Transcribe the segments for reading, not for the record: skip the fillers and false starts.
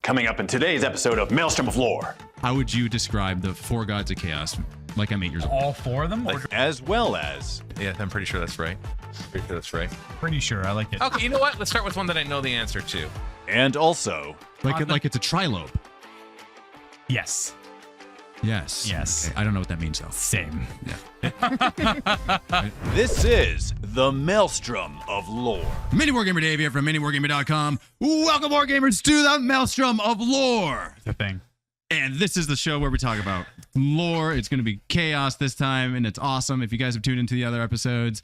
Coming up in today's episode of Maelstrom of Lore. How would you describe the 4 gods of chaos? Like I'm 8 years old. All 4 of them? As well as... Yeah, I'm pretty sure that's right. Pretty sure that's right. Pretty sure. I like it. Okay, you know what? Let's start with one that I know the answer to. And also... Like it's a trilobe. Yes. Yes. Yes. Okay, I don't know what that means though. Same. Yeah. This is the Maelstrom of Lore. MiniWarGamer Dave here from MiniWarGaming.com. Welcome, Wargamers, to the Maelstrom of Lore. The thing. And this is the show where we talk about lore. It's going to be chaos this time, and it's awesome. If you guys have tuned into the other episodes,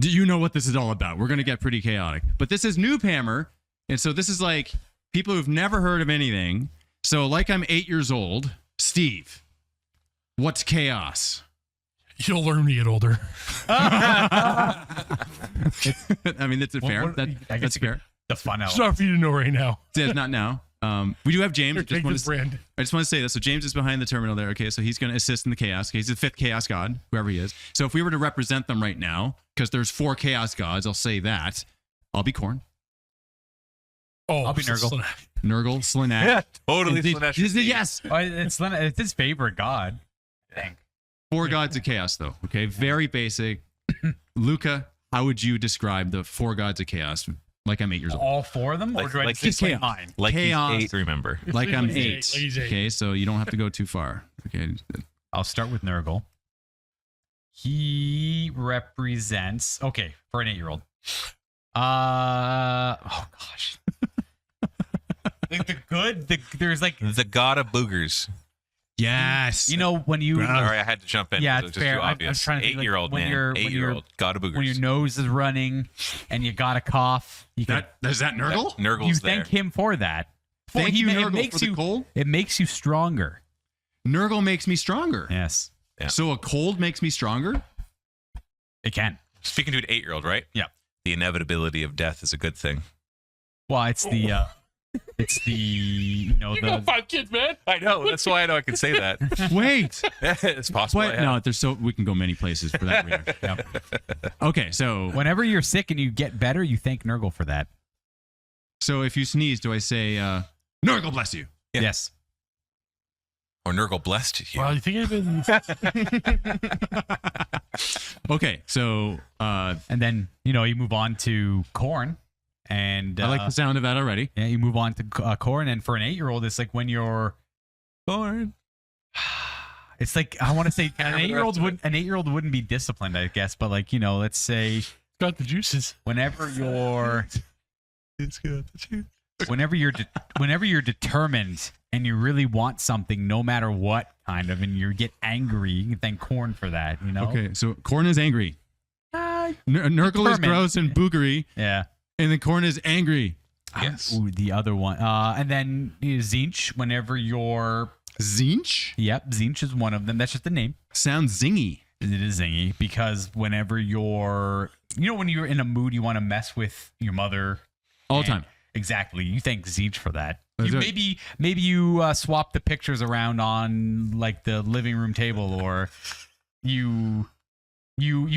do you know what this is all about? We're going to get pretty chaotic. But this is noobhammer, and so this is like people who've never heard of anything. So like I'm 8 years old. Steve, what's chaos? You'll learn when you get older. I mean, that's fair. That's fair. The fun It's element. not for you to know right now. It's not now. We do have James. Here, take this brand. I just want to say this. So James is behind the terminal there. Okay, so he's going to assist in the chaos. Okay, he's the 5th chaos god, whoever he is. So if we were to represent them right now, because there's 4 chaos gods, I'll say that. I'll be Korn. Oh, I'll be Nurgle. Nurgle, Slanesh. Yeah, totally. Yes. Oh, it's his favorite god, I think. 4 gods of chaos, though. Okay, very basic. Luca, how would you describe the 4 gods of chaos? Like I'm 8 years old. All 4 of them? Or Like- do I like just he's say chaos. mine? Like Chaos. he's 8, remember. Like I'm Like he's 8. eight, like he's 8. Okay, so you don't have to go too far. Okay. I'll start with Nurgle. He represents... Okay, for an 8-year-old. Oh, gosh. There's like... The god of boogers. Yes. You know, when you... Sorry, I had to jump in. Yeah, It was it's just fair. too I'm obvious. trying to think, like, 8-year-old when man. you're- 8-year-old god of boogers. When your nose is running and you got a cough, you can... Is that Nurgle? Nurgle's You there. thank him for that. Thank you, Nurgle, it makes for the you, cold. It makes you stronger. Nurgle makes me stronger. Yes, Yeah. So a cold makes me stronger? it can. Speaking to an 8-year-old, right? Yeah. The inevitability of death is a good thing. Well, it's the You got 5 kids, man. I know. That's why I know I can say that. Wait. It's possible. What? No, there's we can go many places for that reason. Yep. Okay, so whenever you're sick and you get better, you thank Nurgle for that. if you sneeze, do I say Nurgle bless you? Yeah. Yes. Or Nurgle blessed you. Well, you think I've been... Okay, so And then you move on to Corn, and I like the sound of that already. yeah, you move on to Corn, and for an 8-year-old, it's like when you're Corn. It's like I want to say an Remember the 8-year-old rest of wouldn't would be disciplined, I guess, but like let's say got the juices. whenever you're It's good. whenever you're determined and you really want something, no matter what kind of, and you get angry, you can thank Corn for that. Okay, so Corn is angry. Nurgle is determined. gross and boogery, Yeah. and then Corn is angry. Yes. Ooh, the other one. And then Zinch, whenever you're... Zinch? Yep, Zinch is one of them. That's just the name. Sounds zingy. It is zingy because whenever you're... when you're in a mood, you want to mess with your mother. All the time. Exactly. You thank Zinch for that. That's You, it. maybe you swap the pictures around on like the living room table, or you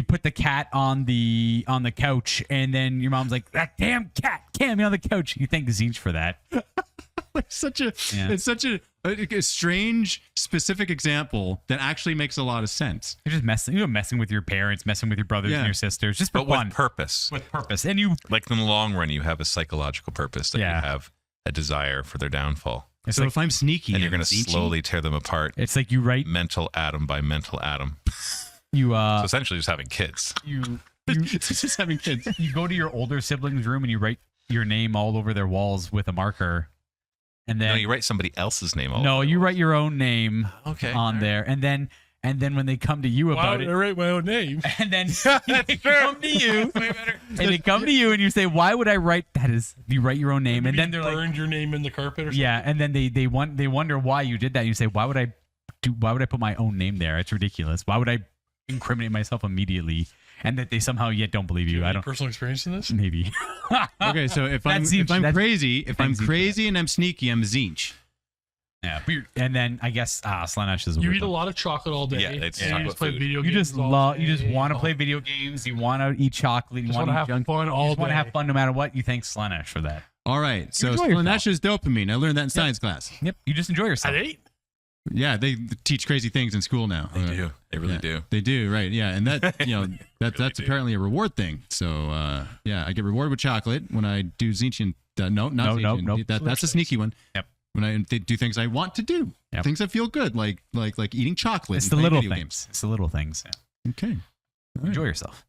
put the cat on the couch, and then your mom's like, that damn cat can't be on the couch. You thank Zinch for that. It's such a strange, specific example that actually makes a lot of sense. You're just messing with your parents, messing with your brothers and your sisters, just for But fun. with purpose. With purpose. And you... Like in the long run, you have a psychological purpose that Yeah. you have a desire for their downfall. It's So like, if I'm sneaky, And you're going to Zinchy- slowly tear them apart, it's like you write... mental atom by mental atom. You, So essentially just having kids. It's just having kids. you go to your older siblings' room and you write your name all over their walls with a marker. And No, then... you write somebody else's name all No, over. you write your own name Okay. on there. And then when they come to you Why about would I it... write my own name? And then they come to you, and they come to you, and you say, "Why would I write that?" Is you write your own name, and then they're like, burned your name in the carpet or something? "Yeah," and then they wonder why you did that. You say, "Why would I put my own name there? It's ridiculous. Why would I incriminate myself immediately?" And that they somehow yet don't believe you. I don't. Personal experience in this? Maybe. Okay, so if I'm That's Zinch. That's- crazy, if I'm Zinch. crazy and I'm sneaky, I'm Zinch. Yeah. And then I guess Slanesh is a You weird eat a one. lot of chocolate all day. Yeah, it's and you chocolate just play food. video You games. just all love. You just day. want to Oh, play video games. You want to eat chocolate. You Just want want to to eat have junk. fun You all just want to day. have fun no matter what. You thank Slanesh for that. All right. So enjoy yourself. Slanesh is dopamine. I learned that in science class. Yep. You just enjoy yourself. At 8? Yeah, they teach crazy things in school now. They do. They really Yeah, do. They do, right? Yeah, and that that's apparently a reward thing. So yeah, I get rewarded with chocolate when I do Zinchian. Not Zinchian. Nope. That's a sneaky one. Yep. When I do things I want to do, Yep. things that feel good, like eating chocolate. It's and the playing little video things. games. It's the little things. Yeah. Okay. All right. Enjoy yourself.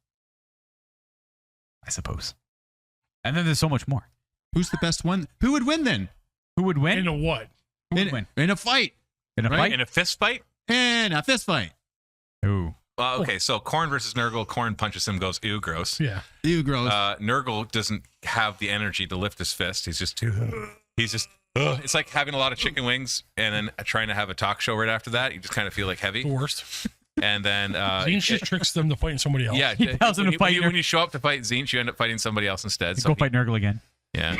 I suppose. And then there's so much more. Who's the best one? Who would win then? Who would win? In a what? Who would win? In a fight. In a right? fight? In a fist fight? In a fist fight. Ooh. Okay, so Korn versus Nurgle. Korn punches him, goes, ew, gross. Yeah. Ew, gross. Nurgle doesn't have the energy to lift his fist. He's just it's like having a lot of chicken wings and then trying to have a talk show right after that. You just kind of feel like The heavy. worst. And then Zinch just tricks them to fighting somebody else. yeah, He tells him to fight when you show up to fight Zinch, you end up fighting somebody else instead. Go fight Nurgle again. Yeah.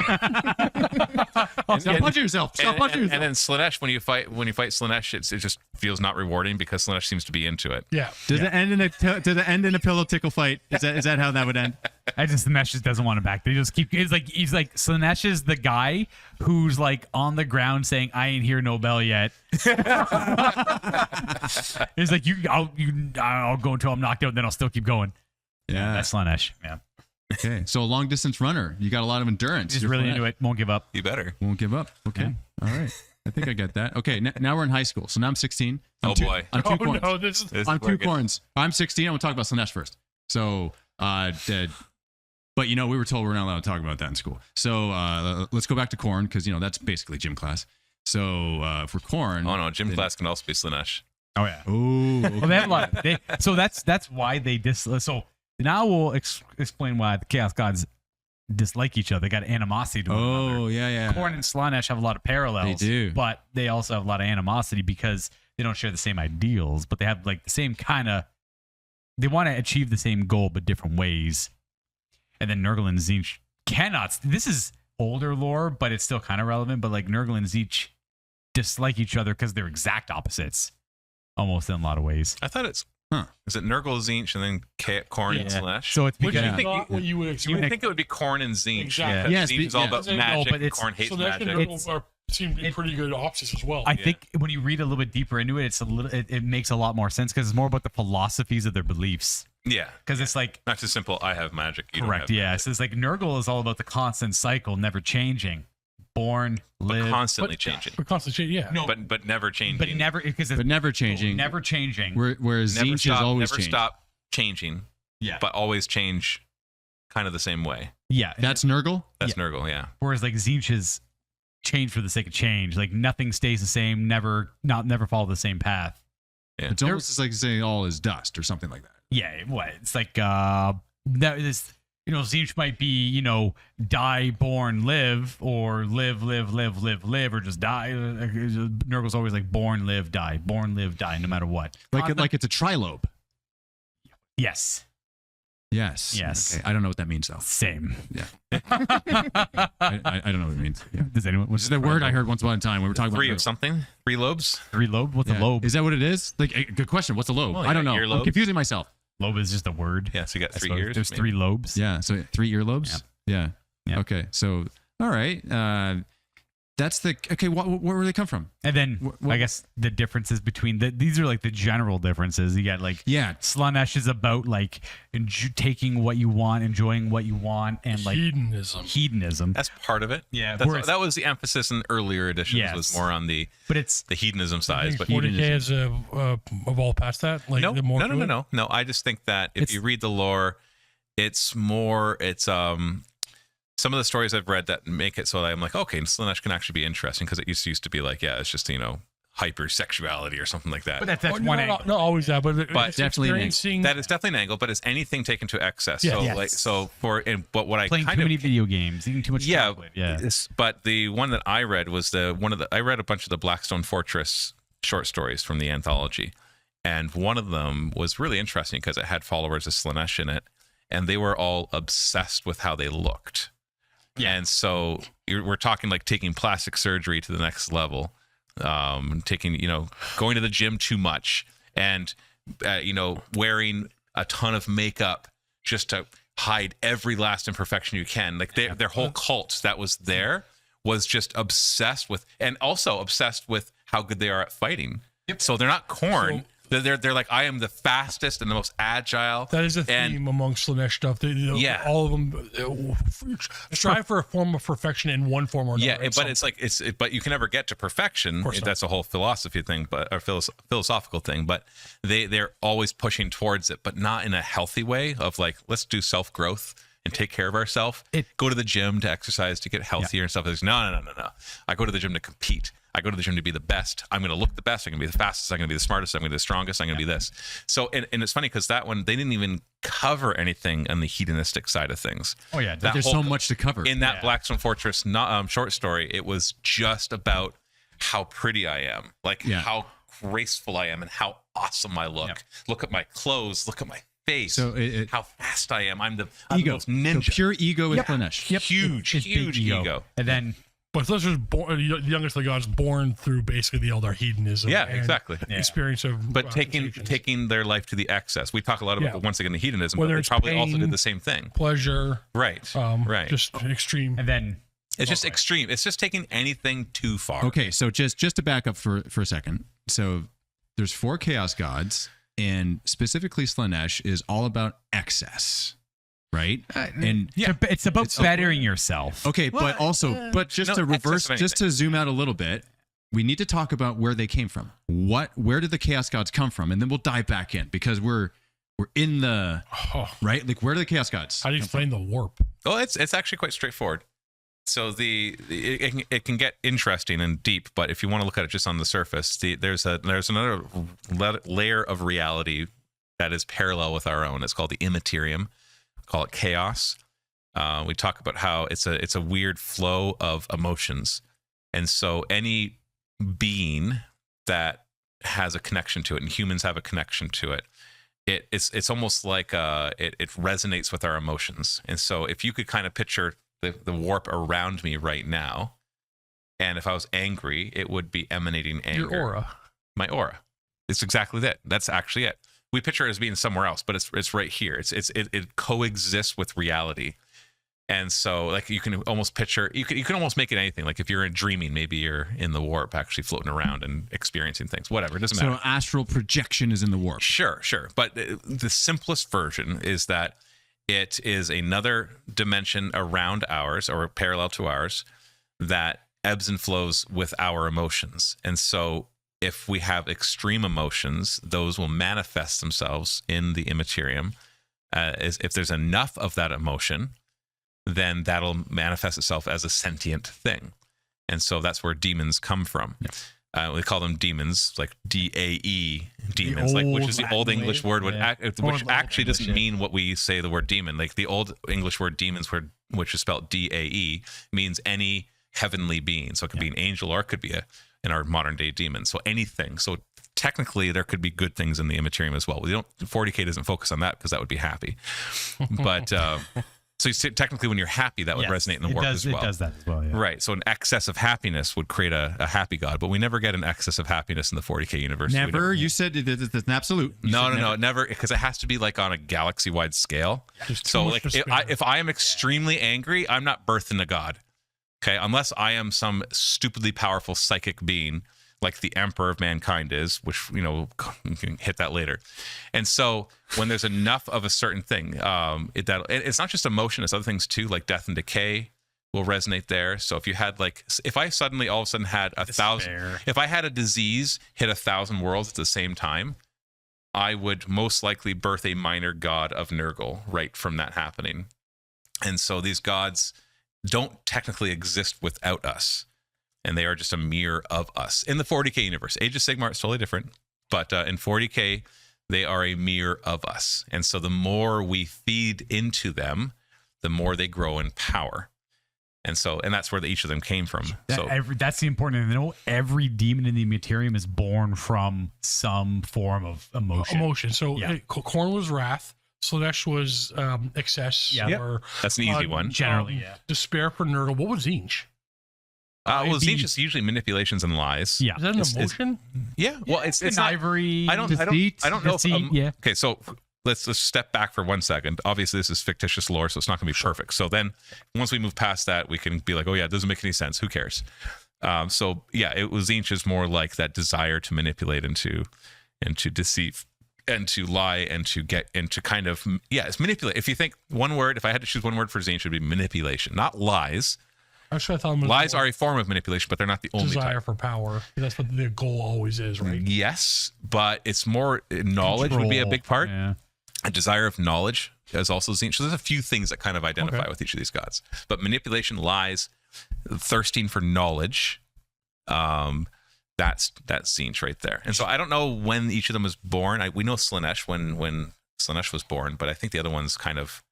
Stop punching yourself. Stop punching yourself. And then Slanesh, when you fight Slanesh, it just feels not rewarding because Slanesh seems to be into it. Yeah. Does it end in a pillow tickle fight? Is that how that would end? Slanesh just doesn't want him back. They just keep. He's like Slanesh is the guy who's like on the ground saying, "I ain't hear no bell yet." He's like, I'll go until I'm knocked out, then I'll still keep going. Yeah. That's Slanesh. Yeah. Okay. So a long distance runner. You got a lot of endurance. He's You're really flat. into it. Won't give up. You better. Won't give up. Okay. All right. I think I get that. Okay. Now we're in high school. So now I'm 16. Oh, boy. I'm two Oh, corns. no. This is. I'm two corns. I'm 16. I'm going to talk about Slanesh first. So, but we were told we're not allowed to talk about that in school. So let's go back to corn because, that's basically gym class. So for corn. Oh, no. Gym class can also be Slanesh. Oh yeah. Oh. Well, they have a lot. So that's why they So now we'll explain why the Chaos Gods dislike each other. They got animosity to one another. Oh, yeah. Korn and Slanesh have a lot of parallels. They do. But they also have a lot of animosity because they don't share the same ideals, but they have like the same kind of. They want to achieve the same goal, but different ways. And then Nurgle and Zinch cannot. This is older lore, but it's still kind of relevant. But like Nurgle and Zinch dislike each other because they're exact opposites, almost in a lot of ways. I thought it's. Huh. Is it Nurgle, Zinch, and then Korn and Slanesh? So it's Which because is think not you- what you would you expect. would think it would be Korn and Zinch. Exactly. Yes, Zinch is all yeah. about No, magic. but it's- Korn hates So that magic. and Nurgle seem to be pretty good opposites as well. I think when you read a little bit deeper into it, it's a little. It makes a lot more sense because it's more about the philosophies of their beliefs. Yeah. Because it's like Not just simple, I have magic. You correct, don't have yeah. magic. So it's like Nurgle is all about the constant cycle, never changing, born, But live, constantly changing. For concentrate, yeah. No, But never changing. but never because it's But never changing. never changing. Whereas never Zinch is stop, always never changing. stop changing. Yeah. But always change kind of the same way. Yeah, That's Nurgle? That's Nurgle, yeah. whereas like Zinch is change for the sake of change. Like nothing stays the same. Never follow the same path. It's almost just like saying all is dust or something like that. Yeah, what it's like that is Zinch might be die, born, live, or live, or just die. Nurgle's always like born, live, die, no matter what. Like it's a trilobe. Yes, Yes. Yes. Okay. I don't know what that means though. same. Yeah. I don't know what it means. Yeah. Does anyone? Which is the word I heard once upon a time when we were talking Three about of something? 3 lobes? Three lobe? What's Yeah. a lobe? Is that what it is? Like, good question. What's a lobe? Well, I don't know. yeah, I'm earlobes. confusing myself. Lobe is just a word. Yeah, so you got I 3 suppose. ears. There's maybe. 3 lobes. Yeah. So 3 earlobes. Yeah. Yeah. Okay. So all right. That's the okay. Where do they come from? And then I guess the differences between these are like the general differences. You got like Yeah. Slanesh is about like taking what you want, enjoying what you want, and like hedonism. That's part of it. Yeah, That's, whereas- that was the emphasis in earlier editions. Yes. Was more on the But it's hedonism side. But 40K has evolved past that. Like no, the more no. I just think that if It's- you read the lore, it's some of the stories I've read that make it so that I'm like, okay, Slanesh can actually be interesting because it used to be like, yeah, it's just hypersexuality or something like that. but that's one not, angle. not always that, but it's definitely an angle. experiencing. That is definitely an angle, but it's anything taken to excess. Yeah. So Yes. but what I Playing kind too of many video games, eating too much chocolate. Yeah. But the one that I read was I read a bunch of the Blackstone Fortress short stories from the anthology, and one of them was really interesting because it had followers of Slanesh in it, and they were all obsessed with how they looked. Yeah. And so we're talking like taking plastic surgery to the next level, going to the gym too much, and wearing a ton of makeup just to hide every last imperfection you can. Like their whole cult that was there was just obsessed with, and also obsessed with how good they are at fighting. So they're not Khorne. They're like, I am the fastest and the most agile. That is a theme among Slaanesh stuff. All of them strive for a form of perfection in one form or another. Yeah, but it's like but you can never get to perfection. That's a whole philosophy thing, but or philosophical thing. But they're always pushing towards it, but not in a healthy way of like, let's do self growth and take care of ourselves. Go to the gym to exercise to get healthier and stuff. It's no. I go to the gym to compete. I go to the gym to be the best. I'm going to look the best. I'm going to be the fastest. I'm going to be the smartest. I'm going to be the strongest. I'm going to be this. So, and it's funny because that one, they didn't even cover anything on the hedonistic side of things. Oh, yeah. There's so much to cover. In that Blackstone Fortress short story, it was just about how pretty I am, like how graceful I am and how awesome I look. Look at my clothes. Look at my face. So how fast I am. I'm the most ninja. So pure ego with Slaanesh. Huge ego. And then... But those are the youngest of the gods, born through basically the Eldar hedonism. Yeah, exactly. Experience of, but taking their life to the excess. We talk a lot about once again the hedonism, whether but they probably also did the same thing. Pleasure, right? Just extreme, and then it's just extreme. It's just taking anything too far. Okay, so just to back up for a second. So there's 4 chaos gods, and specifically Slaanesh is all about excess. Right, and it's about bettering yourself. Okay, but just to reverse, just to zoom out a little bit, we need to talk about where they came from. Where did the chaos gods come from, and then we'll dive back in because we're in the right. Like, where do the chaos gods? How do you explain the warp? Well, it's actually quite straightforward. So it can get interesting and deep, but if you want to look at it just on the surface, there's another layer of reality that is parallel with our own. It's called the immaterium. Call it chaos. We talk about how it's a weird flow of emotions, and so any being that has a connection to it, and humans have a connection to it, it's almost like it resonates with our emotions. And so if you could kind of picture the warp around me right now, and if I was angry, it would be emanating anger. Your aura. My aura. It's exactly that. That's actually it. We picture it as being somewhere else, but it's right here. It coexists with reality, and so like you can almost picture you can almost make it anything. Like if you're dreaming, maybe you're in the warp, actually floating around and experiencing things. Whatever, it doesn't matter. So astral projection is in the warp. Sure. But the simplest version is that it is another dimension around ours or parallel to ours that ebbs and flows with our emotions, and so. If we have extreme emotions, those will manifest themselves in the immaterium. If there's enough of that emotion, then that'll manifest itself as a sentient thing. And so that's where demons come from. Yeah. We call them demons, like DAE, demons, which is the Old English word, which actually doesn't mean what we say the word demon. Like the Old English word demons, which is spelled DAE, means any heavenly being. So it could be an angel or it could be in our modern day demon. So anything. So technically there could be good things in the immaterium as well. 40K doesn't focus on that because that would be happy. But so you see, technically when you're happy, that would resonate in the warp as well. It does that as well, yeah. Right. So an excess of happiness would create a happy god, but we never get an excess of happiness in the 40K universe. Never. You said it's an absolute. No, never, because it has to be like on a galaxy-wide scale. So like if I am extremely angry, I'm not birthing a god. Okay, unless I am some stupidly powerful psychic being like the Emperor of Mankind is, which, you can hit that later. And so when there's enough of a certain thing, it's not just emotion, it's other things too, like death and decay will resonate there. So if you had if I suddenly all of a sudden had 1,000, if I had a disease hit 1,000 worlds at the same time, I would most likely birth a minor god of Nurgle right from that happening. And so these gods don't technically exist without us, and they are just a mirror of us. In the 40K universe, Age of Sigmar is totally different, but in 40K, they are a mirror of us. And so the more we feed into them, the more they grow in power. And that's where each of them came from. That's the important thing to know. Every demon in the Immaterium is born from some form of emotion. So Khorne was wrath. Slaanesh was excess. Or, that's an easy one. Generally, despair for Nurgle. What was Zinch? Zinch is usually manipulations and lies. Yeah. Is that an emotion? Well, it's not ivory. I don't know. Okay, so let's just step back for 1 second. Obviously, this is fictitious lore, so it's not going to be perfect. So then once we move past that, we can be like, oh yeah, it doesn't make any sense. Who cares? So yeah, it was Tzeentch is more like that desire to manipulate and to deceive and to lie and to get into kind of, yeah, it's manipulate. If you think one word, if I had to choose one word for Tzeentch, it would be manipulation, not lies. Actually, I thought lies are a form of manipulation, but they're not the only desire type. for power. That's what the goal always is, right? Yes, but it's more knowledge would be a big part. Yeah. A desire of knowledge is also Tzeentch. So there's a few things that kind of identify with each of these gods. But manipulation, lies, thirsting for knowledge, that's Tzeentch right there. And so I don't know when each of them was born. We know Slaanesh when Slaanesh was born, but I think the other ones kind of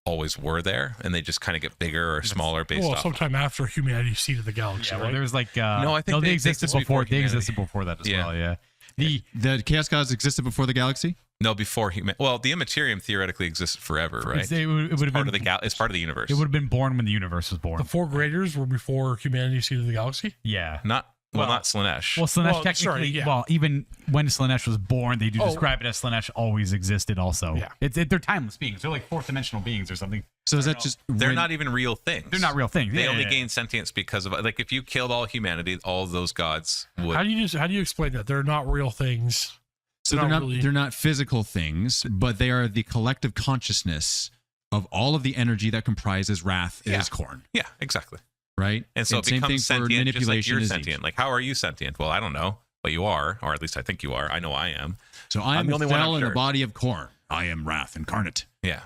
always were there, and they just kind of get bigger or smaller based off. Sometime after humanity seeded the galaxy. Yeah, right? well, there's like I think they existed before. They existed before that as well. Yeah. The Chaos Gods existed before the galaxy? No, before human. Well, the Immaterium theoretically existed forever, right? It would have been It's part of the universe. It would have been born when the universe was born. The four graders were before humanity seeded the galaxy. Yeah. Not Slaanesh. Well, Slaanesh technically. Well, even when Slaanesh was born, they do describe it as Slaanesh always existed. Also, yeah, they're timeless beings. They're like fourth dimensional beings or something. So is that just they're not even real things? They're not real things. They only gain sentience because of, like, if you killed all humanity, all of those gods would. How do you explain that? They're not real things. So they're not physical things, but they are the collective consciousness of all of the energy that comprises Wrath is Khorne. Yeah, exactly. Right? And so it same becomes thing for sentient, just like manipulation you're is sentient. Like, how are you sentient? Well, I don't know, but you are, or at least I think you are. I know I am. So I am the only one cell I'm in sure. the body of Khorne. I am Wrath incarnate. Yeah.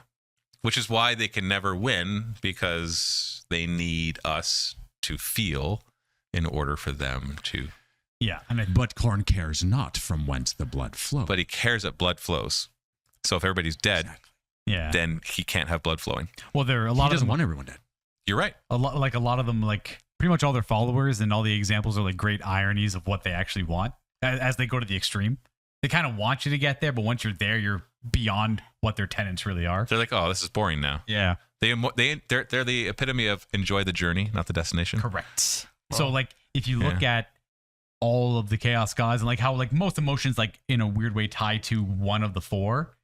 Which is why they can never win, because they need us to feel in order for them to. Yeah. But Khorne cares not from whence the blood flows. But he cares that blood flows. So if everybody's dead, then he can't have blood flowing. Well, there are a lot he doesn't of them. want everyone dead. You're right. A lot of them, like pretty much all their followers and all the examples are like great ironies of what they actually want as they go to the extreme. They kind of want you to get there, but once you're there, you're beyond what their tenets really are. They're like, oh, this is boring now. Yeah. They're the epitome of enjoy the journey, not the destination. Correct. So like if you look at all of the Chaos Gods and like how like most emotions like in a weird way tie to one of the four,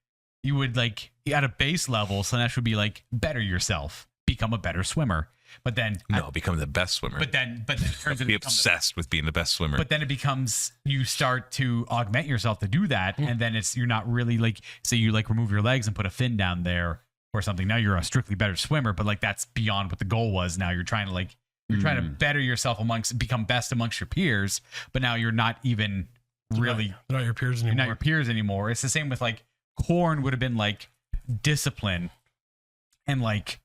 you would like at a base level, Slaanesh would be like better yourself, become a better swimmer. But then become the best swimmer. But then it turns into be obsessed with being the best swimmer. But then it becomes you start to augment yourself to do that, and then you're not really like, say you like remove your legs and put a fin down there or something. Now you're a strictly better swimmer, but like that's beyond what the goal was. Now you're trying to better yourself become best amongst your peers, but now you're not even really they're not your peers anymore. You're not your peers anymore. It's the same with like Khorne would have been like discipline and like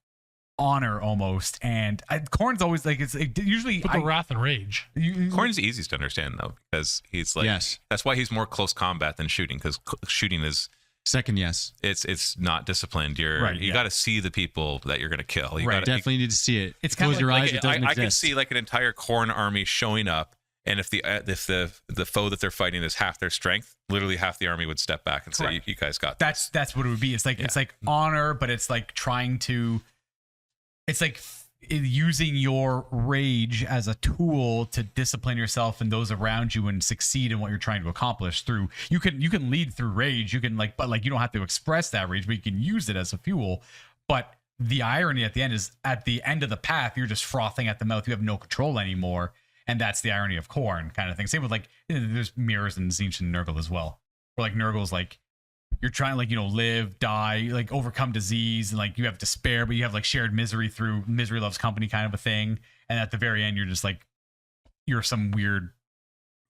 honor almost, and Khorne's always like it's usually the wrath and rage. Khorne's the easiest to understand though, because he's like that's why he's more close combat than shooting, because shooting is second. It's not disciplined. You got to see the people that you're going to kill. You definitely need to see it. It's kind close of your like, eyes. It doesn't I exist. can see like an entire Khorne army showing up, and if the foe that they're fighting is half their strength, literally half the army would step back and say, "You guys got this." That's what it would be. It's like it's like honor, but it's like trying to. It's like using your rage as a tool to discipline yourself and those around you and succeed in what you're trying to accomplish through. You can lead through rage. You can but you don't have to express that rage, but you can use it as a fuel. But the irony at the end is at the end of the path, you're just frothing at the mouth. You have no control anymore. And that's the irony of Khorne kind of thing. Same with like, there's mirrors in Tzeentch and Nurgle as well. Where like Nurgle's like, you're trying to like, live, die, like overcome disease, and like you have despair, but you have like shared misery through misery loves company kind of a thing. And at the very end, you're just like, you're some weird,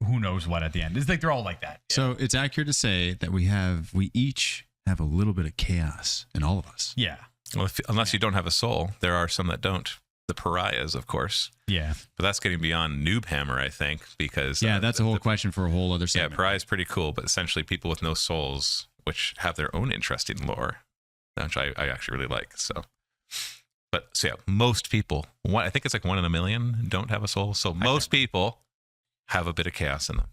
who knows what at the end. It's like, they're all like that. So it's accurate to say that we each have a little bit of chaos in all of us. Yeah. Well, unless you don't have a soul, there are some that don't. The pariahs, of course. Yeah. But that's getting beyond noobhammer, I think, because that's a whole question for a whole other segment. Yeah, pariah is pretty cool, but essentially people with no souls, which have their own interesting lore, which I actually really like. So most people, I think it's like 1 in a million, don't have a soul. So most people have a bit of chaos in them.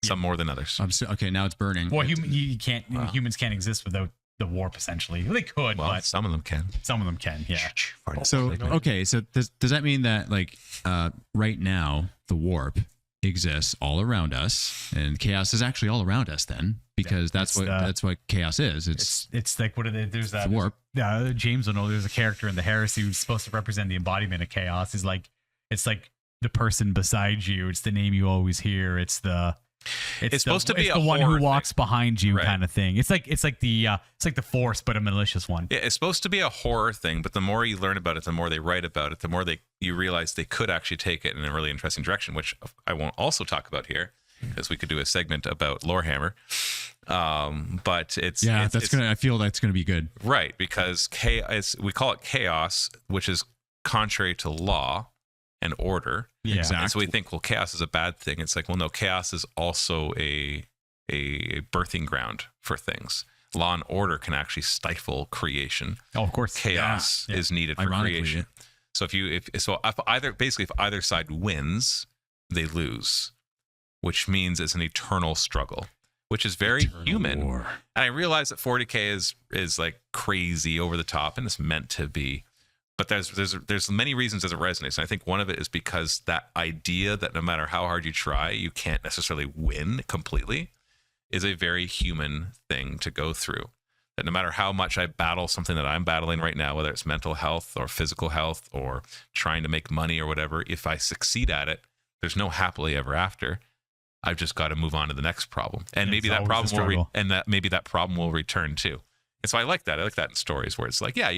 Some more than others. Okay, now it's burning. Well, humans can't exist without the warp, essentially. They could, but some of them can. Some of them can, yeah. So, okay, so does that mean that, like, right now, the warp exists all around us, and chaos is actually all around us then, because that's what chaos is. It's like, what are they? There's that warp. James will know there's a character in the Heresy who's supposed to represent the embodiment of chaos. He's like, it's like the person beside you. It's the name you always hear. It's supposed to be the one who walks behind you, kind of thing. It's like the Force, but a malicious one. Yeah, it's supposed to be a horror thing, but the more you learn about it, the more they write about it, the more you realize they could actually take it in a really interesting direction, which I won't also talk about here, because we could do a segment about Lorehammer. But I feel that's gonna be good, right? Because we call it chaos, which is contrary to law and order. Yeah, exactly. And so we think, well, chaos is a bad thing. It's like, well, no, chaos is also a birthing ground for things. Law and order can actually stifle creation. Oh, of course. Chaos is needed for creation. So if either side wins, they lose, which means it's an eternal struggle, which is very human. War. And I realize that 40K is like crazy over the top, and it's meant to be. But there's many reasons as it resonates. And I think one of it is because that idea that no matter how hard you try, you can't necessarily win completely is a very human thing to go through. That no matter how much I battle something that I'm battling right now, whether it's mental health or physical health or trying to make money or whatever, if I succeed at it, there's no happily ever after. I've just got to move on to the next problem. And maybe that problem that problem will return too. And so I like that. I like that in stories where it's like, yeah,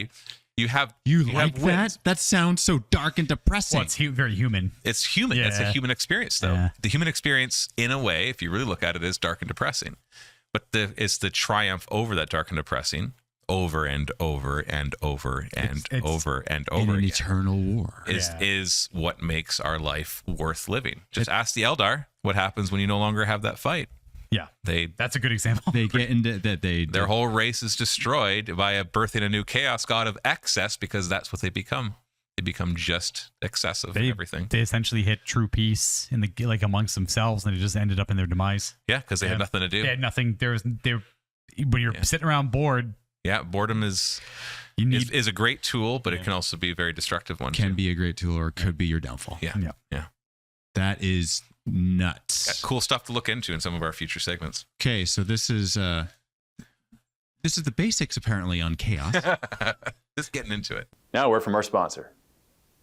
you have that? Wins. That sounds so dark and depressing. Well, it's very human. It's human. Yeah. It's a human experience, though. Yeah. The human experience, in a way, if you really look at it, is dark and depressing. But it's the triumph over that dark and depressing, over and over and over and over and over in an again. Eternal war is what makes our life worth living. Just ask the Eldar what happens when you no longer have that fight. Yeah, that's a good example. They get into that. Their whole race is destroyed by birthing a new chaos god of excess, because that's what they become. They become just excessive in everything. They essentially hit true peace in the amongst themselves, and it just ended up in their demise. Yeah, because they had nothing to do. They had nothing. When you're sitting around bored. Yeah, boredom is a great tool, but it can also be a very destructive one. Can be a great tool, or it could be your downfall. Yeah. That is nuts. Got cool stuff to look into in some of our future segments. Okay, so this is the basics apparently on chaos. Just getting into it. Now we're from our sponsor,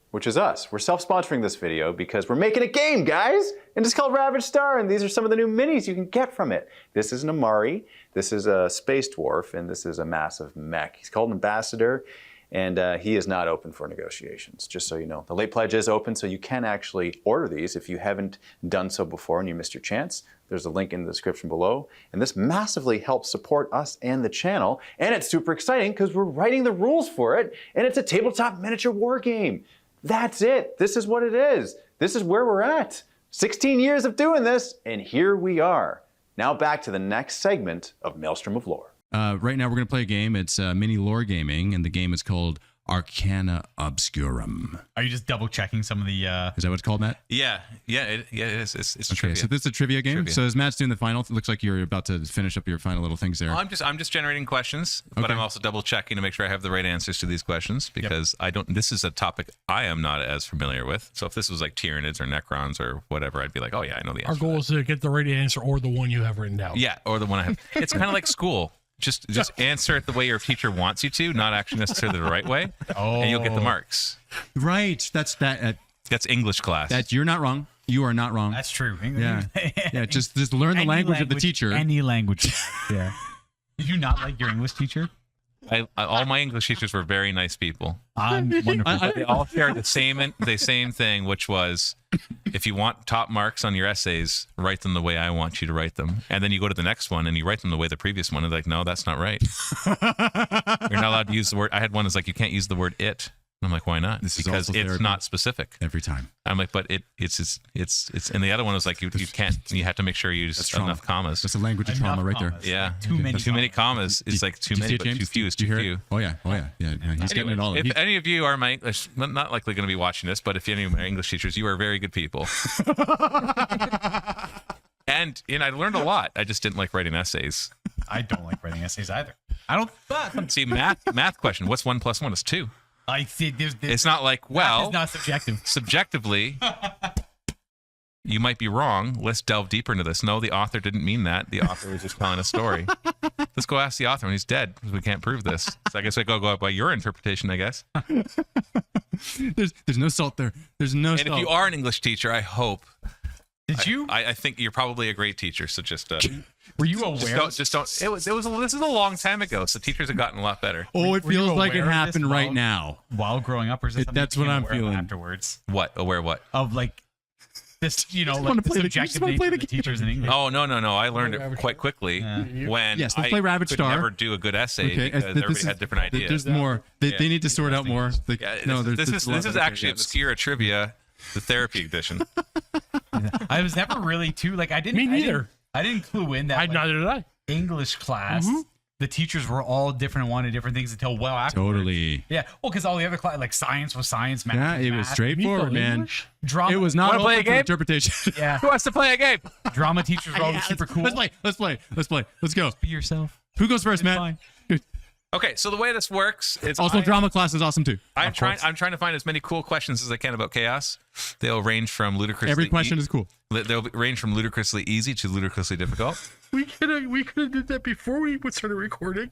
which is us. We're self-sponsoring this video because we're making a game, guys! And it's called Ravaged Star, and these are some of the new minis you can get from it. This is an Amari, this is a space dwarf, and this is a massive mech. He's called an ambassador, and he is not open for negotiations, just so you know. The late pledge is open, so you can actually order these if you haven't done so before and you missed your chance. There's a link in the description below. And this massively helps support us and the channel. And it's super exciting because we're writing the rules for it, and it's a tabletop miniature war game. That's it. This is what it is. This is where we're at. 16 years of doing this, and here we are. Now back to the next segment of Maelstrom of Lore. Right now we're going to play a game. It's MiniLoreGaming, and the game is called Arcana Obscurum. Are you just double checking some of the? Is that what it's called, Matt? Yeah, it is. It's okay. trivia. So this is a trivia game. So as Matt's doing the final, it looks like you're about to finish up your final little things there. I'm just generating questions, but I'm also double checking to make sure I have the right answers to these questions, because I don't. This is a topic I am not as familiar with. So if this was like Tyranids or Necrons or whatever, I'd be like, oh yeah, I know the answer. Our goal is to get the right answer or the one you have written down. Yeah, or the one I have. It's kind of like school. Just answer it the way your teacher wants you to, not actually necessarily the right way, and you'll get the marks. Right. That's English class. You're not wrong. You are not wrong. That's true. Yeah. Just learn the language of the teacher. Any language. Yeah. Did you not like your English teacher? All my English teachers were very nice people. Wonderful. They all shared the same thing, which was, if you want top marks on your essays, write them the way I want you to write them. And then you go to the next one and you write them the way the previous one. And they're like, no, that's not right. You're not allowed to use the word. I had one that's like, you can't use the word it. And I'm like, why not? Because it's not specific. Every time. I'm like, but it's and the other one was like, you can't, you have to make sure you use enough commas. That's a language of trauma right there. Yeah. Too many commas is like too many, but too few is too few. Oh yeah. He's getting it all. If any of you are my English, not likely going to be watching this, but if any of my English teachers, you are very good people. And I learned a lot. I just didn't like writing essays. I don't like writing essays either. I don't. But see, math question. What's 1 + 1 is 2. I see. It's not like, well, it's not subjective. Subjectively, you might be wrong. Let's delve deeper into this. No, the author didn't mean that. The author was just telling a story. Let's go ask the author when he's dead, because we can't prove this. So I guess I go up by your interpretation, I guess. There's no salt there. There's no salt. And if you are an English teacher, I hope. Did you? I think you're probably a great teacher. So just Were you aware? just don't. This is a long time ago. So teachers have gotten a lot better. Oh, it Were you feels like it aware of happened this right while- now. While growing up, or is this something That's you what became I'm aware of feeling. afterwards? What? Aware what? Of like this, wanna the play the- subjective wanna nature play of the the game. teachers in English. Oh no. I learned it quite quickly when Yes, let's I play Ravaged could Star. never do a good essay Okay, because everybody is- had different ideas. There's more. They need to sort out more. This is actually obscure trivia, the therapy edition. I was never really too like I didn't. Me neither. I didn't clue in that like, Neither did I. English class. The teachers were all different and wanted different things until well after. Totally. Yeah. Well, because all the other class, like science was science, math. Yeah, was it was math, straightforward, man. Drama. It was not Wanna play open a for game? interpretation. Yeah. Who wants to play a game? Drama teachers were always super cool. Let's play. Let's go. Be yourself. Who goes first, Matt? Fine. Okay, so the way this works is Also, drama class is awesome too. I'm trying to find as many cool questions as I can about chaos. They'll range from ludicrously Every question is cool. They'll range from ludicrously easy to ludicrously difficult. We could have did that before we started recording.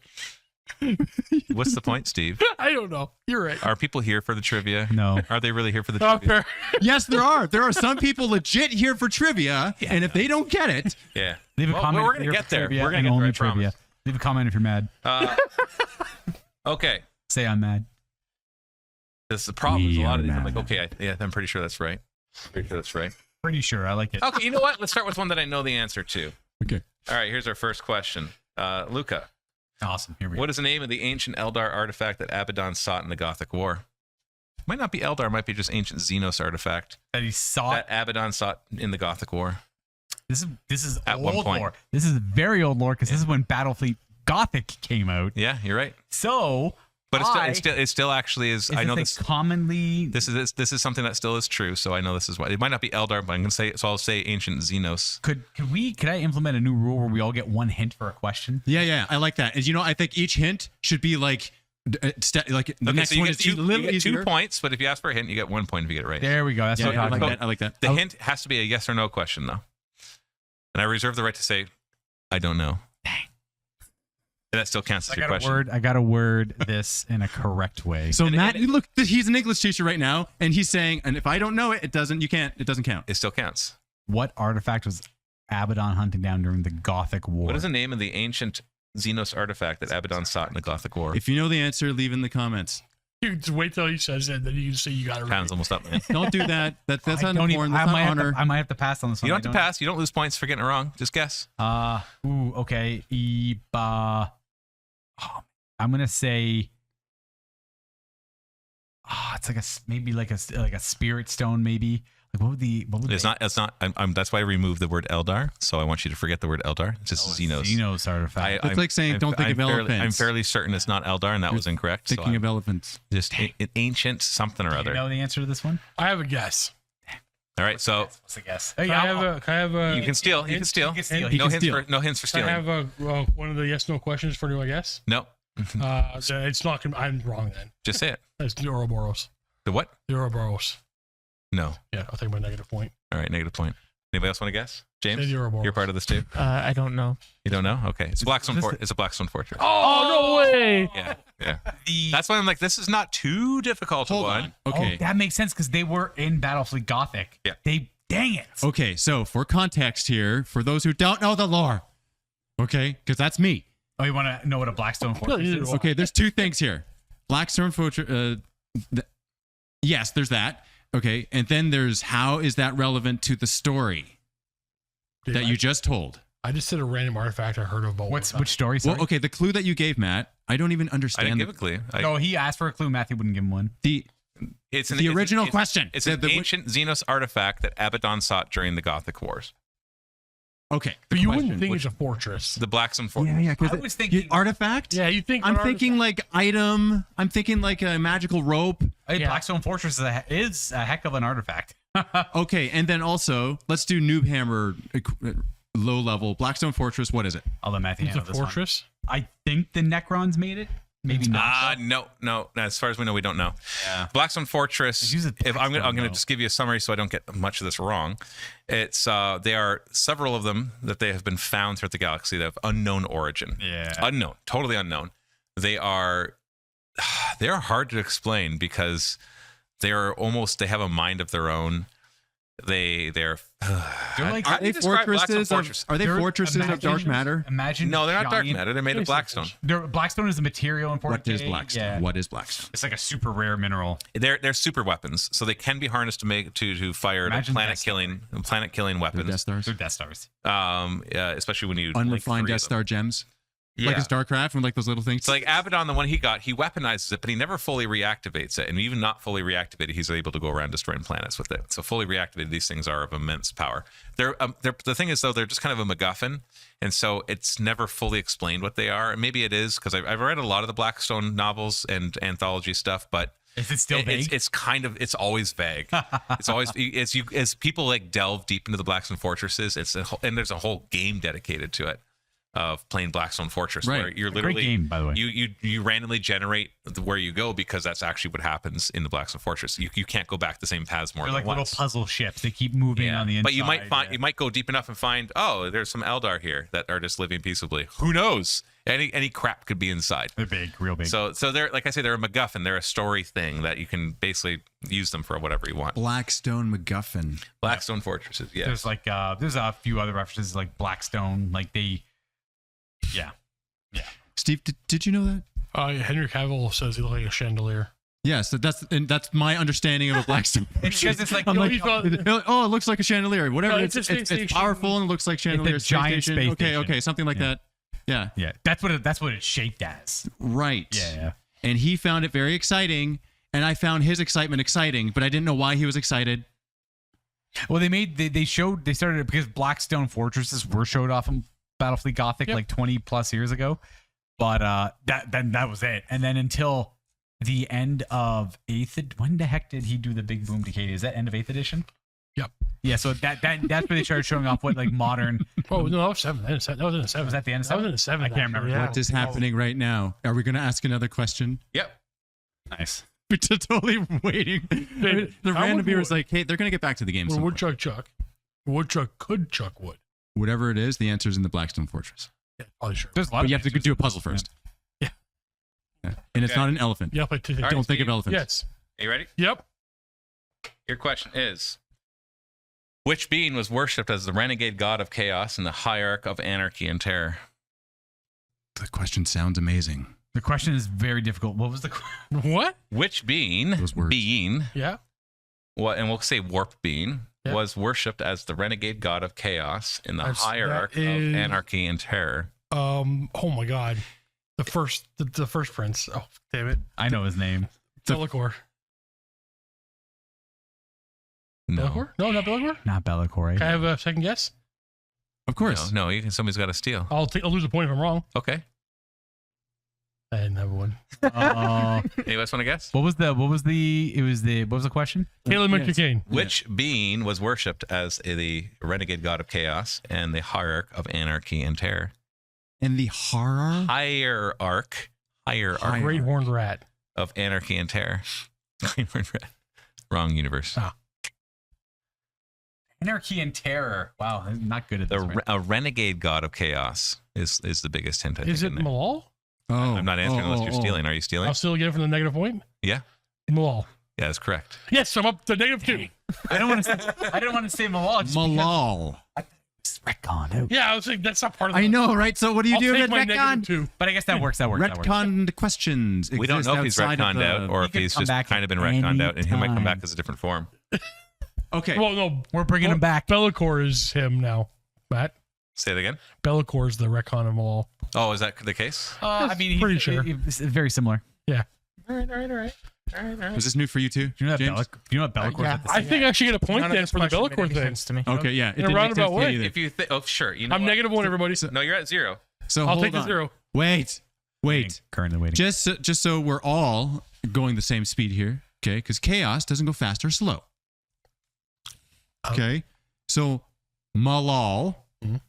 What's the point, Steve? I don't know. You're right. Are people here for the trivia? No. Are they really here for the Oh, trivia? fair. Yes, there are. There are some people legit here for trivia, and if they don't get it, Yeah. Leave a Well, comment. we're if gonna you're get for there. trivia We're gonna and get there, only I trivia. promise. Leave a comment if you're mad. Okay. Say I'm mad. This is the problem. There's a lot of these. I'm like, mad. okay, I'm pretty sure that's right. Pretty sure that's right. Pretty sure I like it. Okay, you know what? Let's start with one that I know the answer to. okay. All right, here's our first question. Luca, Awesome. Here we go. what is the name of the ancient Eldar artifact that Abaddon sought in the Gothic War? Might not be Eldar, might be just ancient Xenos artifact That he saw. that Abaddon sought in the Gothic War. This is At old one point. lore. This is very old lore because this is when Battlefleet Gothic came out. Yeah, you're right. So, But it still actually is. I know this. commonly. This is something that still is true. So I know this is why it might not be Eldar, but I'm gonna say so. I'll say ancient Xenos. Could I implement a new rule where we all get one hint for a question? Yeah, I like that. And I think each hint should be like the Okay, next so you one get, is two, a little you get 2 easier. points, but if you ask for a hint, you get 1 point if you get it right. There we go. That's Yeah, what I I'm like talking that. I like that. The hint has to be a yes or no question, though. And I reserve the right to say, I don't know. Dang. And that still counts as your question. I got to word this in a correct way. So Matt, look, he's an English teacher right now, and he's saying, and if I don't know it, it doesn't count. It still counts. What artifact was Abaddon hunting down during the Gothic War? What is the name of the ancient Xenos artifact that Abaddon sought in the Gothic War? If you know the answer, leave in the comments. You just wait till he says it, then you can say you got it right. Pound's almost up, man. Don't do that. That's I not don't even- important. That's not honor. I might have to pass on this one. You don't have to pass. You don't lose points for getting it wrong. Just guess. Okay. I'm gonna say. It's like maybe like a spirit stone, maybe. Like what would It's not. That's why I removed the word Eldar. So I want you to forget the word Eldar. It's just Xenos. Xenos artifact. It's like saying, don't think of elephants. I'm fairly certain it's not Eldar, and that was incorrect. So Thinking of elephants. just an ancient something or Do other. you know the answer to this one? I have a guess. All right, so What's the guess? Can I have a? you can steal. You can steal. You can steal. He No can hints steal. for no hints for Can I stealing. have one of the yes no questions for do I guess? No, So it's not. I'm wrong then. just say it. It's the Ouroboros. The what? The Ouroboros. No. Yeah, I'll take my negative point. All right, negative point. Anybody else want to guess? Say James, the Ouroboros. you're part of this too. I don't know. You don't know? Okay, it's Blackstone. It's a Blackstone Fortress. Oh, no way. Yeah. That's why I'm like, this is not too difficult to Hold one. on. Okay. Oh, that makes sense because they were in Battlefleet Gothic. Yeah. Dang it. Okay, so for context here, for those who don't know the lore, okay, because that's me. Oh, you want to know what a Blackstone Fortress neither is? do I. Okay, there's 2 things here. Blackstone Fortress. Yes, there's that. Okay, and then there's how is that relevant to the story Dude, that you just told? I just said a random artifact I heard about. Which story? Sorry? Well, okay, the clue that you gave, Matt, I don't even I understand. didn't give a clue. No, he asked for a clue. Matthew wouldn't give him one. It's the original question. It's The- an the- ancient Xenos artifact that Abaddon sought during the Gothic Wars. Okay, But the you question, wouldn't think which- it's a fortress. The Blackstone Fortress. Yeah, I was thinking- artifact. Yeah, you think. I'm an thinking like item. I'm thinking like a magical rope. Hey, Yeah. Blackstone Fortress is a heck of an artifact. Okay, and then also let's do noobhammer low level Blackstone Fortress. What is it? I'll let Matthew It's handle a this one. fortress. I think the Necrons made it. Maybe not. No. As far as we know, we don't know. Yeah. Blackstone Fortress. Use it If I'm Blackstone, gonna though. just give you a summary so I don't get much of this wrong. It's they are several of them that they have been found throughout the galaxy that have unknown origin. Yeah. Unknown, totally unknown. They are hard to explain because they have a mind of their own. They're like Are they describe Blackstone fortresses? Are they fortresses of dark matter? Imagine No, they're not dark giant- matter. They're made of Blackstone. Blackstone is the material in 40K. What is Blackstone? Yeah. What is Blackstone? It's like a super rare mineral. They're super weapons, so they can be harnessed to fire Imagine planet killing They're weapons. Death Stars? They're Death Stars. Especially when you Unrefined link three Death of them. Star gems? Yeah. Like a StarCraft and like those little things? So like Abaddon, the one he got, he weaponizes it, but he never fully reactivates it. And even not fully reactivated, he's able to go around destroying planets with it. So fully reactivated, these things are of immense power. They're the thing is though, they're just kind of a MacGuffin, and so it's never fully explained what they are. And maybe it is because I've read a lot of the Blackstone novels and anthology stuff, but Is it still vague? it's always vague. It's always as people like delve deep into the Blackstone fortresses. And there's a whole game dedicated to it. Of playing Blackstone Fortress, Right. where you're Great literally game, by the way. you randomly generate where you go because that's actually what happens in the Blackstone Fortress. You can't go back the same paths more They're than like little once. puzzle ships. They keep moving on the inside. But you might find yeah. you might go deep enough and find there's some Eldar here that are just living peaceably. Who knows? Any crap could be inside. They're big, real big. So they're like I say, they're a MacGuffin. They're a story thing that you can basically use them for whatever you want. Blackstone MacGuffin. Blackstone Fortresses, yes. There's like there's a few other references like Blackstone. Like they, yeah. Steve, did you know that? Henry Cavill says he looks like a chandelier. Yes, that's my understanding of a Blackstone. It's because it's like I'm like, he thought- oh, it looks like a chandelier. Whatever. No, it's it's a space station. powerful and it looks like chandelier. It's a giant Space space Okay, station. okay, something like that. Yeah, yeah. That's what it's shaped as. right. Yeah. And he found it very exciting, and I found his excitement exciting, but I didn't know why he was excited. Well, they started it because Blackstone fortresses were showed off in Battlefleet Gothic like 20 plus years ago, but that was it. And then until the end of 8th, when the heck did he do the big boom decay? Is that end of 8th edition? Yep. Yeah, so that's where they started showing off what like modern. Oh no, that was 7. That was in the 7. Was that the end of That was 7? in the 7. I can't remember. actually, yeah. What is happening right now? Are we going to ask another question? Yep. Nice. We're just totally waiting. The how random would- viewer's like, hey, they're going to get back to the game. When some woodchuck point. chuck, woodchuck could chuck wood. Whatever it is, the answer's in the Blackstone Fortress. Yeah, probably sure. There's a lot But of you have to answers. do a puzzle first. Yeah. Yeah. And it's Okay. not an elephant. Yeah, but All right, Don't think Steve. of elephants. yes. Are you ready? Yep. Your question is, which being was worshipped as the renegade god of chaos and the hierarch of anarchy and terror? The question sounds amazing. The question is very difficult. What was the? What? Which being, Those words. Yeah. what, and we'll say warp being, Yeah. was worshipped as the renegade god of chaos and the That's- hierarch that of is- anarchy and terror? Oh my God. The first prince. Oh damn it. I know his name. Bellicor. No, Bellicor? No, not Bellicor. Not Bellacore. Can I have a second guess? Of course. no, somebody's got to steal. I'll lose a point if I'm wrong. Okay, I didn't have one. anybody else want to guess? What was the question? Caleb Yes. McCain. Which being was worshipped as the renegade god of chaos and the hierarch of anarchy and terror? And the horror? Hierarch Great horned rat. of anarchy and terror. Wrong universe. Ah. Anarchy and terror. Wow, I'm not good at this. right? A renegade god of chaos is the biggest hint. I Is it think, in there. Malal? Oh, I'm not answering unless you're stealing. Are you stealing? I'll still get it from the negative point. Yeah. Malal. Yeah, that's correct. Yes, I'm up to -2. I don't want to. I didn't want to say Malal. just Malal. because- Retcon. Yeah, I was like, that's not part of I the. know, right? So what do you I'll do take with my retcon? -2. But I guess that works. That works. Retconned questions. We don't know if he's exist outside of retconned out or He if could he's come just back kind of been at retconned out, and he might come any back time. as a different form. Okay. Well, no, We're bringing him back. Bellicor is him now, Matt. Say it again. Bellicor is the retcon of Malal. Oh, is that the case? I mean, Pretty sure. It's very similar. Yeah. All right. Was this new for you too? Do you know that James? Do you know what Bellacore yeah. is? At the I think I should get a point None of then this for the question made Bellicor any thing. sense to me. Okay, yeah. It In a didn't make roundabout sense to me way. either. If you think, oh sure, you know I'm what? -1, everybody. No, you're at 0. So I'll hold take the on. 0. Wait. Currently waiting. Just so we're all going the same speed here, okay? Because chaos doesn't go fast or slow. Okay, so Malal Mhm.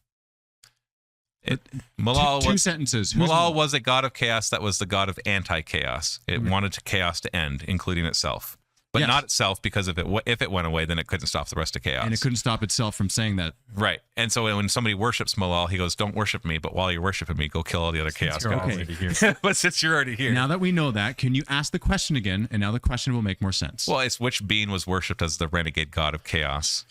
Malal Two was sentences. Who's Malal was a god of chaos that was the god of anti-chaos. It wanted chaos to end, including itself. But Yes. not itself, because if it went away, then it couldn't stop the rest of chaos. And it couldn't stop itself from saying that. Right. And so when somebody worships Malal, he goes, don't worship me, but while you're worshiping me, go kill all the other chaos You're gods. already here. But since you're already here. Now that we know that, can you ask the question again? And now the question will make more sense. Well, it's which being was worshipped as the renegade god of chaos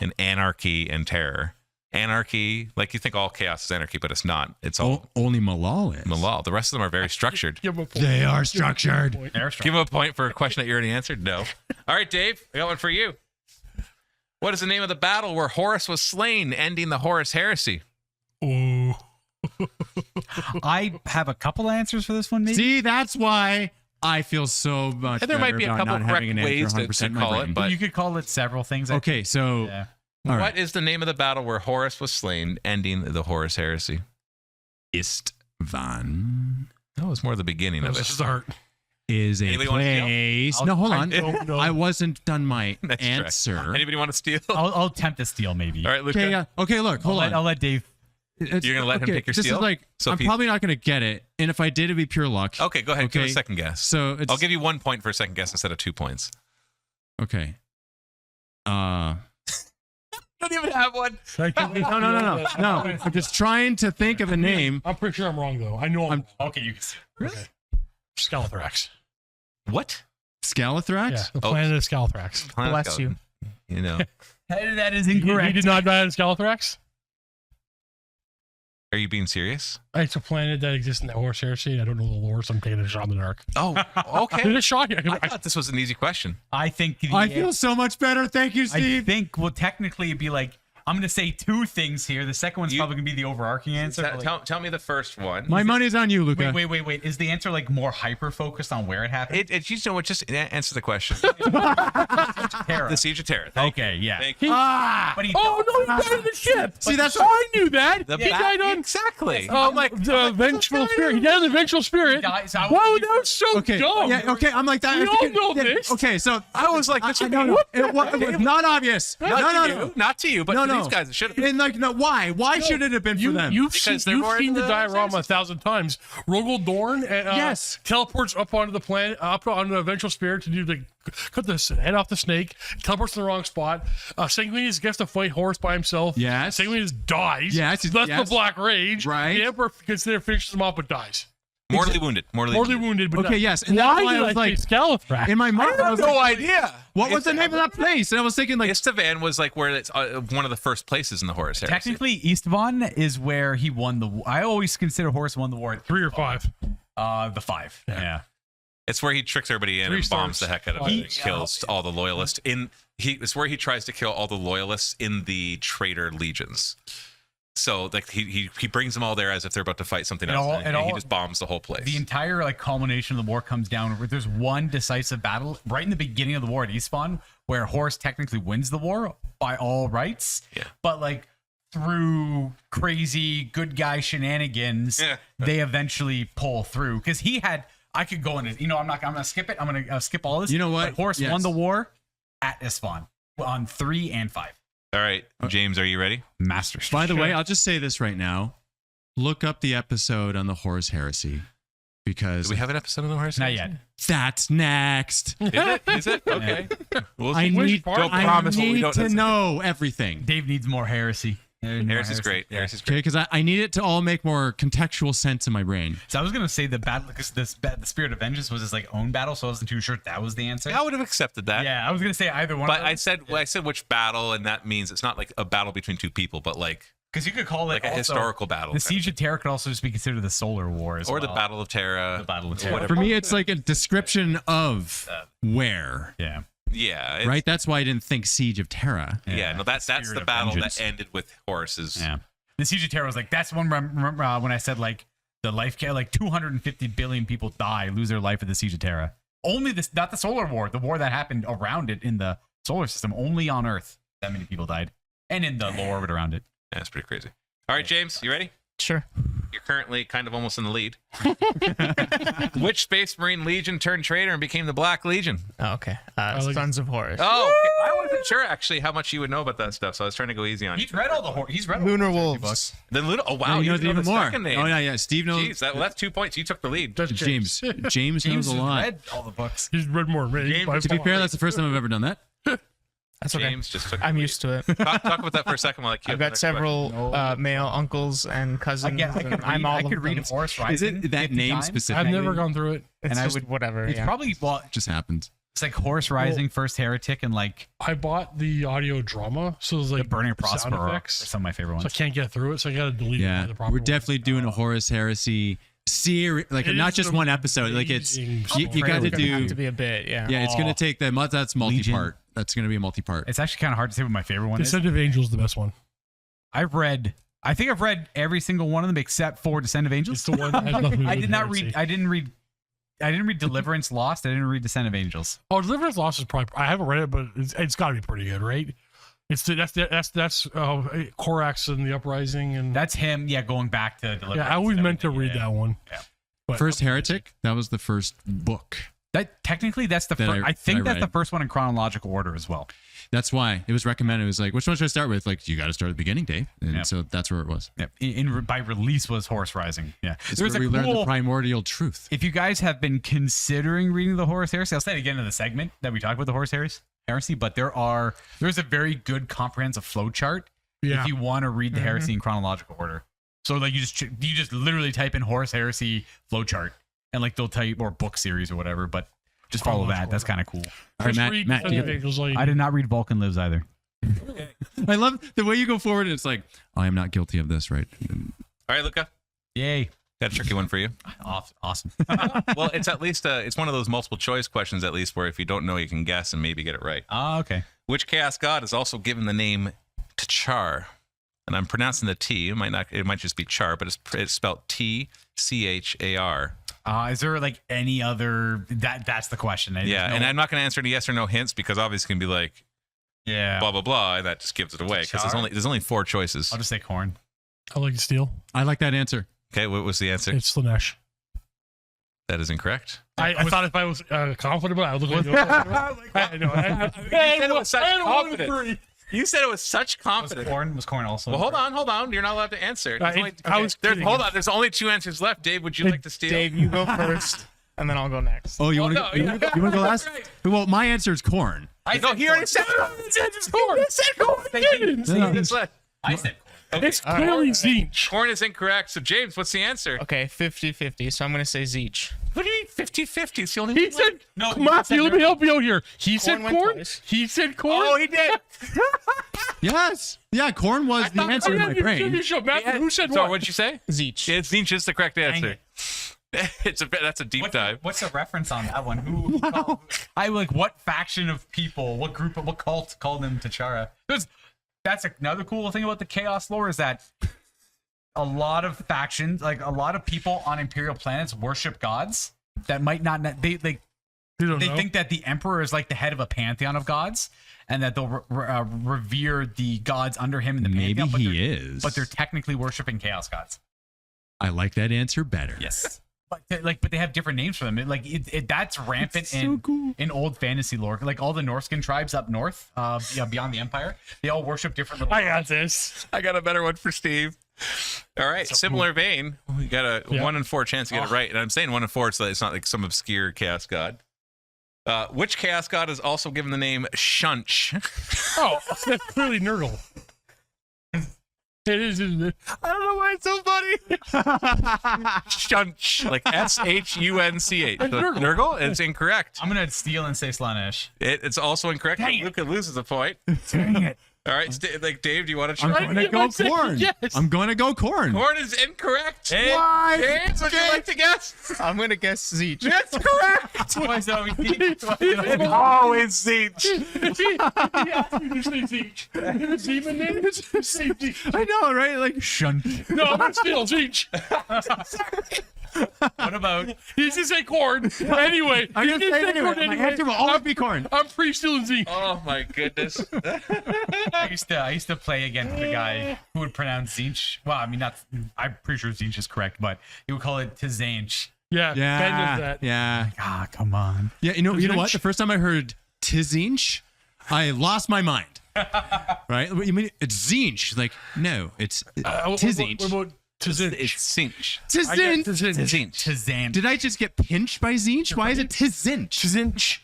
and anarchy and terror. Anarchy, like you think all chaos is anarchy, but it's not. It's all Only Malal is. Malal. The rest of them are very structured. Give him a point. They are structured. Give him a point for a question that you already answered? No. All right, Dave, I got one for you. What is the name of the battle where Horus was slain, ending the Horus heresy? Ooh. I have a couple answers for this one, maybe. See, that's why I feel so much And there might better be a about couple not correct having an answer ways to 100% in my call it, brain. but- You could call it several things. Okay, so Yeah. all right. What is the name of the battle where Horus was slain, ending the Horus heresy? Istvan That was more the beginning of That's it. a start. is a Anybody want to steal? place. No, hold on. don't know. I wasn't done my Nice try. answer. Anybody want to steal? I'll attempt to steal, maybe. All right, Luca. Okay, okay, look, hold on. I'll let Dave. It's- You're gonna let him okay, pick your this steal? is like, So I'm if he- probably not going to get it. And if I did, it'd be pure luck. Okay, go ahead. Give it Okay. a second guess. So it's, I'll give you 1 point for a second guess instead of 2 points. okay. Don't even have one. No. I'm just trying to think of a name. I'm pretty sure I'm wrong though. I know I'm Okay, you can. okay. Scalathrax. What? Scalathrax? Yeah, the planet of Scalathrax. Bless you. You know. That is He incorrect. did not die in Scalathrax? Are you being serious? It's a planet that exists in the Horus Heresy. I don't know the lore, so I'm taking a shot in the dark. Oh, Did okay. it shock you? I thought this was an easy question. I think. I feel so much better. Thank you, I Steve. think. Well, technically, it'd be like I'm going to say two things here. The second one's You- probably going to be the overarching answer. but, like, Tell me the first one. My money's on you, Luca. wait. Is the answer like more hyper focused on where it happened? You know what? Just answer the question. Terra. The Siege of Terra. Thank Okay, yeah. Thank you. But he Oh no, he died on the ship. See, that's I knew that. The He bat- died on exactly. the vengeful spirit. He died on the vengeful spirit. died, so I Wow, was- that was so okay. dumb. Yeah, okay. I'm like that. We I all think know yeah, this. Okay, so I was like, this would be no. It was not obvious. not to you, but No, to no. these guys. It should have. And like, no, why? Why should it have been for them? You've Because seen, they're more the into the diorama Xerxes. 1,000 times. Rogel Dorn Yes. teleports up onto the planet, up onto the vengeful spirit to do the cut the head off the snake. Teleports to the wrong spot. Sanguinius gets to fight Horus by himself. Yes. Sanguinius dies. Yes, That's yes. the Black Rage. Right. The Emperor considers finishes him off but dies. Mortally wounded. Mortally wounded. But Okay, not- yes, and that's why why I did was like- say Scalathrax? in my mind, I was No like, idea. what was the name of that place? And I was thinking like, Istvan was like where it's one of the first places in the Horus Heresy. Technically, Istvan is where he won the. I always consider Horus won the war. At 3 or 5. the 5. Yeah. It's where he tricks everybody in 3 and bombs stars. the heck out of He- it and kills all the loyalists. It's where he tries to kill all the loyalists in the traitor legions. So like he brings them all there as if they're about to fight something else, and he just bombs the whole place. The entire like culmination of the war comes down where there's one decisive battle right in the beginning of the war at Istvan where Horus technically wins the war by all rights. Yeah. But like through crazy good guy shenanigans, they eventually pull through because he had. I could go into, I'm gonna skip it. I'm gonna skip all this. You know what? But Horus Yes. won the war at Istvan on 3 and 5. all right, James, are you ready? Master. by the way, I'll just say this right now. Look up the episode on the Horus Heresy because Do we have an episode of the Horus Not Heresy? yet. that's next. Is it? Is it? Okay. We'll I see. need, Don't I promise what we need don't to know. know everything. Dave needs more heresy. Heresy's great. Heresy's Okay, great. because I need it to all make more contextual sense in my brain. So I was gonna say the battle because the Spirit of Vengeance was his like own battle, so I wasn't too sure if that was the answer. I would have accepted that. Yeah, I was gonna say either one. But I said which battle, and that means it's not like a battle between two people, but like because you could call it like a also- historical battle. The Siege of Terra could also just be considered the Solar War as or well. the Battle of Terra. The Battle of Terra. For me, it's like a description of where, Yeah. Yeah. it's- right? That's why I didn't think Siege of Terra. Yeah. No, that's Spirit the of battle Vengeance. that ended with Horus's. Yeah. The Siege of Terra was like that's one. Remember when I said like the life care like 250 billion people lose their life at the Siege of Terra. Only this, not the Solar War, the war that happened around it in the solar system. Only on Earth that many people died, and in the lower orbit around it. Yeah, that's pretty crazy. All right, James, you ready? Sure. You're currently kind of almost in the lead. Which Space Marine Legion turned traitor and became the Black Legion? Oh, okay. like- Sons of Horus. Oh, okay. I wasn't wasn't sure actually how much you would know about that stuff, so I was trying to go easy on you. He's read all the he's read all Lunar the Wolves. books. Then Lunar. Oh wow, he you knows know even the more. second name. Oh yeah. Steve knows. Jeez, that's 2 points. You took the lead. That's James. James knows a has lot. read all the books. He's read more than me. James, by To be far. fair, that's the first time I've ever done that. That's okay. James just took. I'm the used to it. lead. Talk about that for a second while I queue I've up the got next several question. male uncles and cousins. Again, and I'm all I of could read them. Horse Is Rising. it that 50 name times. specifically? I've never gone through it. It's and I just would- whatever. It's yeah. probably well, Just happens. it's like Horse Rising, First Heretic, and like I bought the audio drama, so it's like the Burning sound Prospero are effects. some of my favorite So I ones. can't get through it, so I gotta delete it. Yeah, by the proper we're one. definitely doing a Horus Heresy series, like It not is just an one episode. Like it's amazing you got to It's gonna have do. to be a bit. Yeah. Yeah, it's gonna take that. That's multi-part. Legion. That's gonna be a multi-part. It's actually kind of hard to say what my favorite one is. Descent of Angels is the best one. I think I've read every single one of them except for Descent of Angels. It's the one that has nothing to do I with did not heresy. read. I didn't read Deliverance Lost. I didn't read Descent of Angels. Oh, Deliverance Lost is probably. I haven't read it, but it's got to be pretty good, right? That's Korax and the Uprising, and That's him. Yeah, going back to Deliverance. yeah, I always and meant to everything, read yeah. that one. But First Heretic. That was the first book. That technically that's the That first. I I think that's read. the first one in chronological order as well. That's why it was recommended. It was like, which one should I start with? Like, you got to start at the beginning, Dave. And Yeah. so that's where it was. Yeah. By release was Horse Rising. Yeah. It's where we learned the primordial truth. If you guys have been considering reading the Horus Heresy, I'll say it again in the segment that we talked about the Horus Heresy, but there's a very good comprehensive flow chart Yeah. if you want to read the heresy in chronological order. So like you just literally type in Horus Heresy flow chart and like they'll tell you or book series or whatever, but just follow that. That's kind of cool. All right, Just read Matt, Descent you of got- Angels, all you I did not read Vulcan Lives either. I love the way you go forward. And it's like, I am not guilty of this, right? All right, Luca. Yay. Got a tricky one for you. Awesome. Well, it's at least it's one of those multiple choice questions at least where if you don't know you can guess and maybe get it right. Okay. Which chaos god is also given the name T'Char? And I'm pronouncing the T. It might just be Char, but it's spelled Tchar. Is there like any other that's the question. Yeah, and I'm not going to answer any yes or no hints because obviously it's going to be like blah blah blah, and that just gives it away because Char? there's only 4 choices. I'll just say corn. I like steel. I like that answer. Okay, what was the answer? It's Slanesh. That is incorrect. I thought if I was confident about it, I would look like I know. You said it with such confidence. You said it with such confidence. Was corn also? Well, hold on. You're not allowed to answer. I was kidding. Hold on. There's only 2 answers left. Dave, would you like to steal? Dave, you go first, and then I'll go next. Oh, you want no, to go last? Well, my answer is corn. No, he already said corn. He said corn. I said corn. Okay. It's clearly Zinch. Corn is incorrect. So, James, what's the answer? Okay, 50-50. So I'm gonna say Zeech. What do you mean 50-50? It's the only He one. said, No, Matthew, let me help you out here. He said Corn went corn. twice. He said corn. Oh, he did. Yes. Yeah, corn was the answer in my brain. Matthew, who said So, what? what'd you say? Zeech. It's Zinch is the correct answer. That's a deep dive. What's the reference on that one? Who what faction of people, what cult called him T'Chara? That's another cool thing about the Chaos lore is that a lot of factions, like a lot of people on Imperial planets worship gods that might not, they think that the Emperor is like the head of a pantheon of gods and that they'll revere the gods under him in the Maybe pantheon. he is. But they're technically worshiping Chaos gods. I like that answer better. Yes. But they have different names for them. That's rampant It's so cool. in old fantasy lore. Like all the Norskin tribes up north, beyond the Empire, they all worship different little. I got this. I got a better one for Steve. All right, similar vein. We got a 1 in 4 chance to get it right, and I'm saying 1 in 4 so that it's not like some obscure chaos god. Which chaos god is also given the name Shunch? Oh, that's clearly Nurgle. It is, isn't it? I don't know why it's so funny. Shunch, like Shunch. Nurgle? It's incorrect. I'm gonna steal and say Slanesh. It's also incorrect. Luca loses a point. Dang it! All right, Dave, do you want to I'm try? going to go corn. yes. I'm going to go corn. Corn is incorrect. What? James, would you like to guess? I'm gonna guess Zeech. That's correct. Why is that always It's always Zeech. He asked me to say Zinch. It's even named say Zinch. I know, right? Like, Shunt. No, I'm gonna steal Zinch. What about? He did say corn. Anyway, I'm he going did to say say anyway. corn My anyway. answer will always be corn. I'm pre-stealing Zinch. Oh my goodness. I used to play against the guy who would pronounce Zinch. Well, I mean, I'm pretty sure Zinch is correct, but he would call it Tzanch. Yeah, Ben does Yeah. that. Yeah. Ah, come on. Yeah, you know what? Tizinch? The first time I heard Tizinch, I lost my mind. Right? You mean it's Zinch? Like, no, it's Tizinch. What about Tizinch? It's cinch. I get Tizinch. Tizinch. Shazam. Did I just get pinched by Zinch? Why is it Tizinch? Tizinch.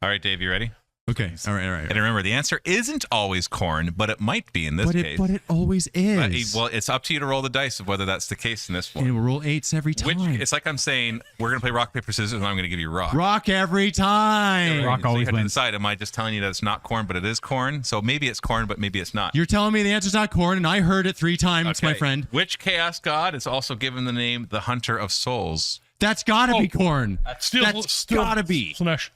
All right, Dave, you ready? Okay. All right. And remember, the answer isn't always corn, but it might be in this case. But it always is. Well, it's up to you to roll the dice of whether that's the case in this one. And we'll roll 8s every time. It's like I'm saying, we're going to play rock, paper, scissors, and I'm going to give you rock. Rock every time. Rock So always you have to wins. decide, am I just telling you that it's not corn, but it is corn? So maybe it's corn, but maybe it's not. You're telling me the answer's not corn, and I heard it 3 times, my Okay. friend. Which chaos god is also given the name the Hunter of Souls? That's gotta be corn. That's gotta be. Slanesh.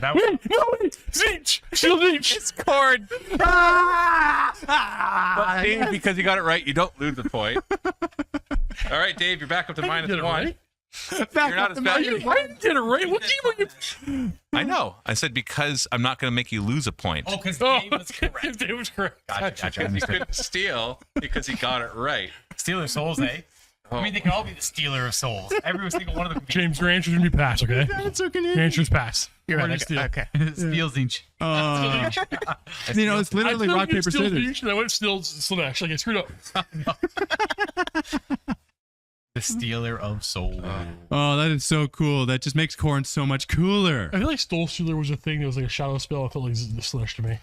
That was, No, Zinch. Steel Zinch. It's corn. But Dave, because you got it right, you don't lose the point. All right, Dave, you're back up to Get it -1. right. You're not as bad. I did it right. What game are you? I know. I said because I'm not going to make you lose a point. oh, because Oh, Dave was correct. Dave was correct. Gotcha. Because he Understood. couldn't steal because he got it right. Stealer of souls, eh? I mean, they can all be the stealer of souls. Every single one of them. James, your answer's gonna be pass, okay? That's okay. Your answer's pass. You're Or right. you steal. Okay. Steals each. You know, it's literally I rock, paper, Steel scissors. Zinch, and I went Steel Slanesh. Like I screwed up. The stealer of souls. Oh, that is so cool. That just makes corn so much cooler. I feel like Stole Stealer was a thing that was like a shadow spell. I felt like the Slanesh to me.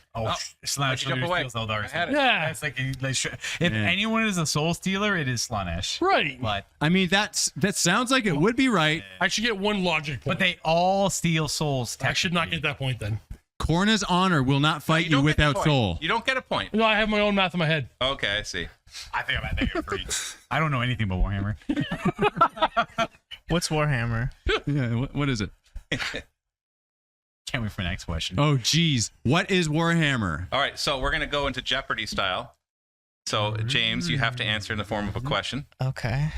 Slanesh jump away. steals Eldar. I had it. Yeah. It's like if anyone is a soul stealer, it is Slanesh. Right. But I mean, that sounds like it would be right. I should get 1 logic point. but they all steal souls. I should not get that point then. Corna's honor will not fight you don't get the without point. soul. You don't get a point. No, I have my own math in my head. Okay, I see. I think I'm at -3. I don't know anything about Warhammer. What's Warhammer? Yeah, what is it? Can't wait for the next question. Oh, geez. What is Warhammer? All right, so we're going to go into Jeopardy style. So, James, you have to answer in the form of a question. Okay.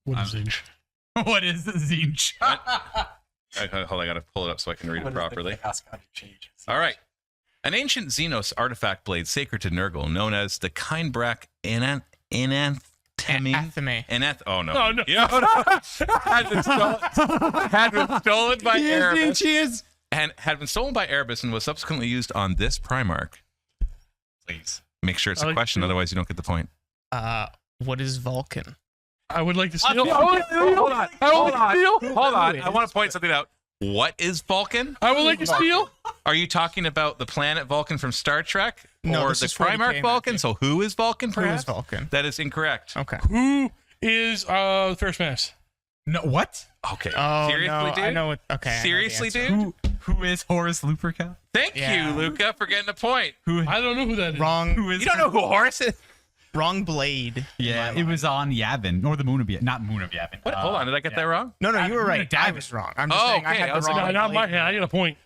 What is Zinch? What is the Zinch? Okay, hold on, I got to pull it up so I can read it properly. All right. An ancient Xenos artifact blade sacred to Nurgle, known as the Kindbrak Enanthemy. Athame. Oh, no. Oh, no. You know, had been stolen by Erebus. Cheers. And had been stolen by Erebus and was subsequently used on this Primarch. Please. Make sure it's a I like question, to- otherwise you don't get the point. What is Vulcan? I would like to steal. Hold on. Hold on. Steal. Hold on. I want to point something out. What is Vulcan? I would like to steal. Are you talking about the planet Vulcan from Star Trek? No, or this the is 40K Primarch Vulcan? Matthew. So who is Vulcan, Who perhaps? is Vulcan? That is incorrect. Okay. Who is the Ferris Mass? No, what? Okay. Oh, Seriously, no, dude? I know what. Okay. I know the Seriously, answer. dude? Who is Horus Lupercal? Thank Yeah. you, Luca, for getting a point. I don't know who that is. Wrong. Who is You don't know who Horus is? Wrong blade. Yeah, it was on Yavin, or the Moon of Yavin. Not Moon of Yavin. What? Hold on. Did I get that wrong? No, you were I'm right. gonna I dive was wrong. I'm just Oh, saying I okay. had I the was like, wrong. No, not my blade. head. I get a point.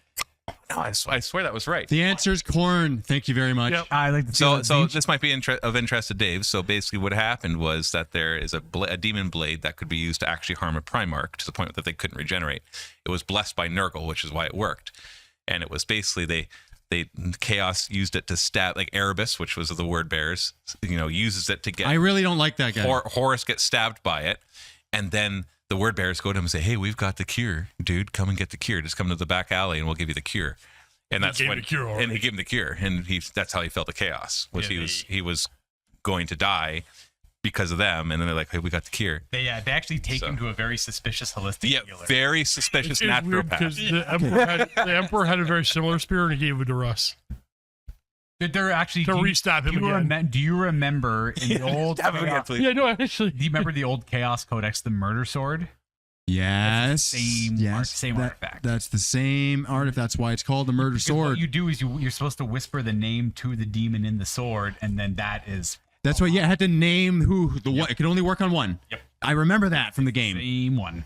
No, I swear that was right. The answer's corn. Thank you very much. Yep. I like the So this might be of interest to Dave. So basically, what happened was that there is a demon blade that could be used to actually harm a Primarch to the point that they couldn't regenerate. It was blessed by Nurgle, which is why it worked. And it was basically they Chaos used it to stab, like Erebus, which was the word bearers, uses it to get. I really don't like that guy. Horus gets stabbed by it, and then the word bearers go to him and say, "Hey, we've got the cure, dude. Come and get the cure. Just come to the back alley, and we'll give you the cure." And that's gave when the cure already. and he gave him the cure, and that's how he felt the chaos. He was going to die because of them, and then they're like, "Hey, we got the cure." They actually take him to a very suspicious holistic Yeah, healer. very suspicious It's weird because naturopath. the Emperor had a very similar spear and he gave it to Russ They're actually to re-stab him again. Do you remember in the old? Yeah, no, actually. Do you remember the old Chaos Codex, the Murder Sword? Yes. Same artifact. That's the same artifact. That's why it's called the Murder Because Sword. What you do is you're supposed to whisper the name to the demon in the sword, and then that is That's why, I had to name who the one. It could only work on one. Yep. I remember that from the game. same one.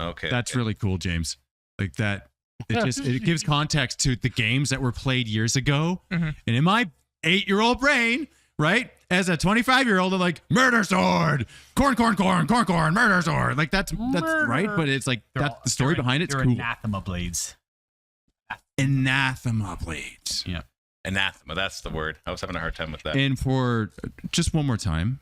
Okay, That's really cool, James. Like that. It gives context to the games that were played years ago. Mm-hmm. And in my 8-year-old brain, right, as a 25-year-old, I'm like, murder sword, corn, murder sword. Like that's right, but it's like that's the story behind it's they're cool. anathema blades. Anathema blades. Yeah. anathema. That's the word. I was having a hard time with that. And for just one more time,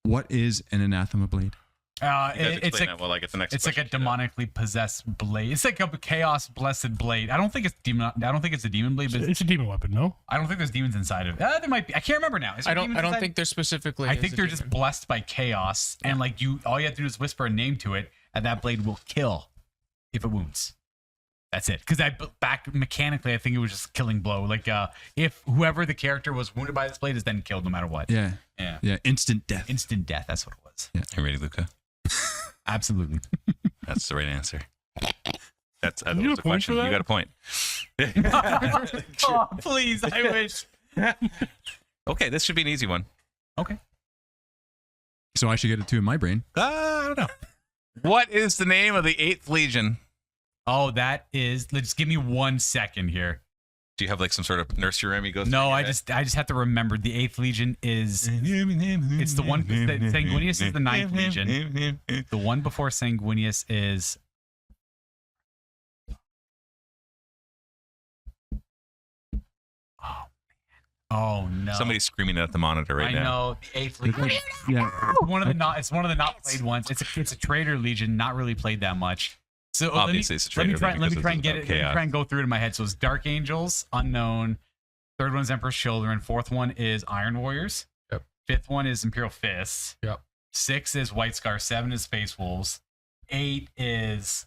what is an anathema blade? You guys It's explain like that while I get the next it's like a question. demonically possessed blade. It's like a chaos blessed blade. I don't think it's demon. I don't think it's a demon blade, but It's a demon weapon, no? I don't think there's demons inside of it. There might be. I can't remember now. Is there I don't demons inside? think they're specifically. I as think a they're demon. just blessed by chaos, and like all you have to do is whisper a name to it, and that blade will kill if it wounds. That's it. Because back mechanically, I think it was just killing blow. Like if whoever the character was wounded by this blade is then killed no matter what. Yeah. Yeah. Yeah. Instant death. Instant death. That's what it was. You ready, Luca? Absolutely. That's the right answer. That's that You was get a the point for question. You that? got a point. Oh, please. I wish. Okay, this should be an easy one. Okay. So I should get it too in my brain. I don't know. What is the name of the 8th Legion? Oh, that is. Let's give me 1 second here. Do you have like some sort of nursery rhyme you go through? No, in your I head? just have to remember the 8th Legion is. It's the one. Sanguinius is the 9th Legion. The one before Sanguinius is. Oh no! Somebody's screaming at the monitor right I now. know the 8th Legion. Yeah. It's one of the not played ones. It's a traitor legion, not really played that much. So Obviously, it's a let me traitor try because and it's get about it. Let me chaos. try and go through it in my head. So it's Dark Angels, Unknown. Third one's Emperor's Children. Fourth one is Iron Warriors. Yep. Fifth one is Imperial Fists. Yep. 6 is White Scar. 7 is Space Wolves. 8 is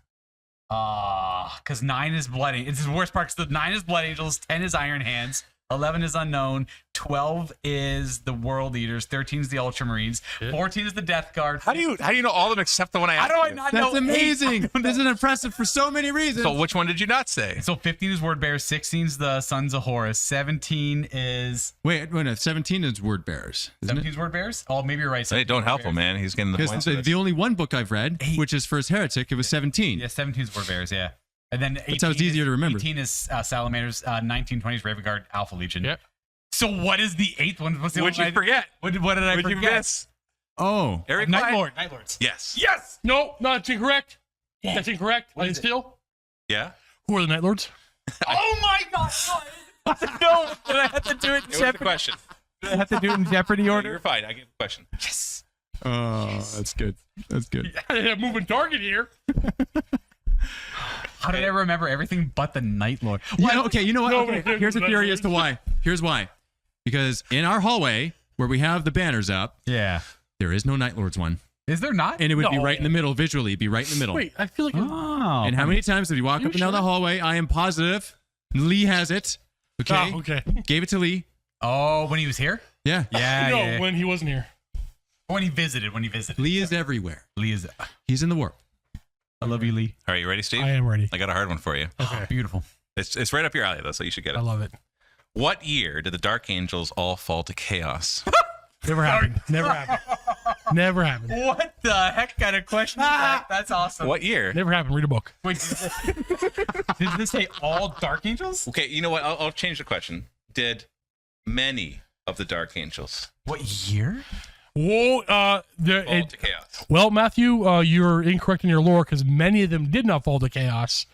because 9 is Blood. It's the worst part. Because the 9 is Blood Angels. 10 is Iron Hands. 11 is Unknown. 12 is the World Eaters. 13 is the Ultramarines. 14 is the Death Guard. How do you know all of them except the one I How asked do I you? not know? That's amazing. 8? This is impressive for so many reasons. So which one did you not say? So 15 is Word Bearers. 16 is the Sons of Horus. 17 is wait, no, 17 is word bearers, isn't 17 it? is Word Bearers. Oh, maybe you're right. Hey, don't help him, man. He's getting the Because points. the only one book I've read, 8. which is First Heretic, it was 17. Yeah, 17 is Word Bearers. Yeah, and then 18 how it's easier to remember. 18 is Salamanders. 19, 20 is Ravaged Alpha Legion. Yep. So what is the 8th one? What's the What'd one you forget? What did I What'd you forget? miss? Oh, Eric Night Klein? Lord. Night Lords. Yes. Yes. No, that's incorrect. That's incorrect. What And is it? still, Yeah. who are the Night Lords? Oh my God! No, did I have to do it in It was the Jeopardy? question. Did I have to do it in Jeopardy You're order? fine. I get the question. Yes. oh, that's good. That's good. I had a moving target here. How did I remember everything but the Night Lord? Yeah, okay, you know what? No, Okay, but here's a there's theory as to why. Here's why. Because in our hallway, where we have the banners up, Yeah. there is no Night Lords one. Is there not? And it would be No. right in the middle, visually, it'd be right in the middle. Wait, I feel like Oh. And how many times did we walk You up and down the sure? hallway? I am positive. Lee has it. Okay. Oh, okay. Gave it to Lee. Oh, when he was here? Yeah. Yeah. no, yeah. when he wasn't here. When he visited. Lee is everywhere. Lee is. He's in the warp. I love you, Lee. All right, you ready, Steve? I am ready. I got a hard one for you. Okay. Beautiful. It's right up your alley though, so you should get I it. love it. What year did the Dark Angels all fall to chaos? Never happened. Never happened. Never happened. What the heck kind of question is that? That's awesome. What year? Never happened. Read a book. Wait, did this say all Dark Angels? Okay, you know what? I'll change the question. Did many of the Dark Angels What year? Whoa. fall to chaos? Well, Matthew, you're incorrect in your lore because many of them did not fall to chaos.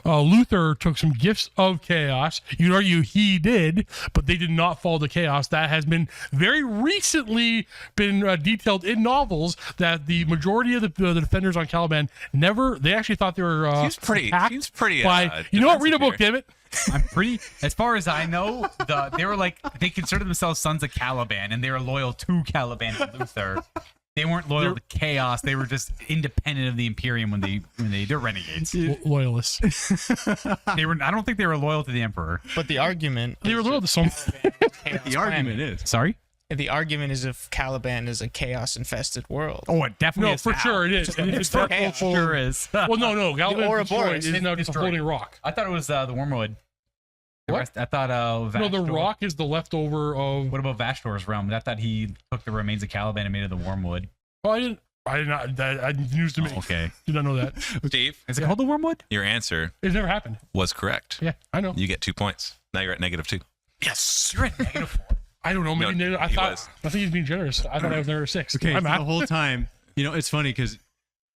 Luther took some gifts of chaos. You'd argue he did, but they did not fall to chaos. That has been very recently been detailed in novels that the majority of the defenders on Caliban never. They actually thought they were. Seems pretty. attacked Seems pretty. by. You know what? Read a book, defensive damn it. I'm pretty. As far as I know, they were like they considered themselves sons of Caliban, and they were loyal to Caliban and Luther. They weren't loyal to Chaos. They were just independent of the Imperium when they're renegades. Loyalists. They were. I don't think they were loyal to the Emperor. But the argument. They were loyal to some. The argument is. Sorry. The argument is if Caliban is a chaos-infested world. Oh, it definitely No, is for now. sure it is. And It's dark chaos. wolf- Sure is. Well, no. Caliban Ouroboros is now just a destroyed. floating rock. I thought it was the Wormwood. The What? rest- I thought No, the Vashdor- rock is the leftover of. What about Vashdor's realm? I thought he took the remains of Caliban and made it the Wormwood. Oh, I did not. That news to me. Okay. Did not know that. Steve, Is it called the Wormwood? your answer It's never happened. was correct. Yeah, I know. You get 2 points. Now you're at -2. Yes. You're at -4. I don't know. Maybe No, I he thought. was. I think he's being generous. I thought I was never 6. Okay, I'm so at. the whole time, it's funny because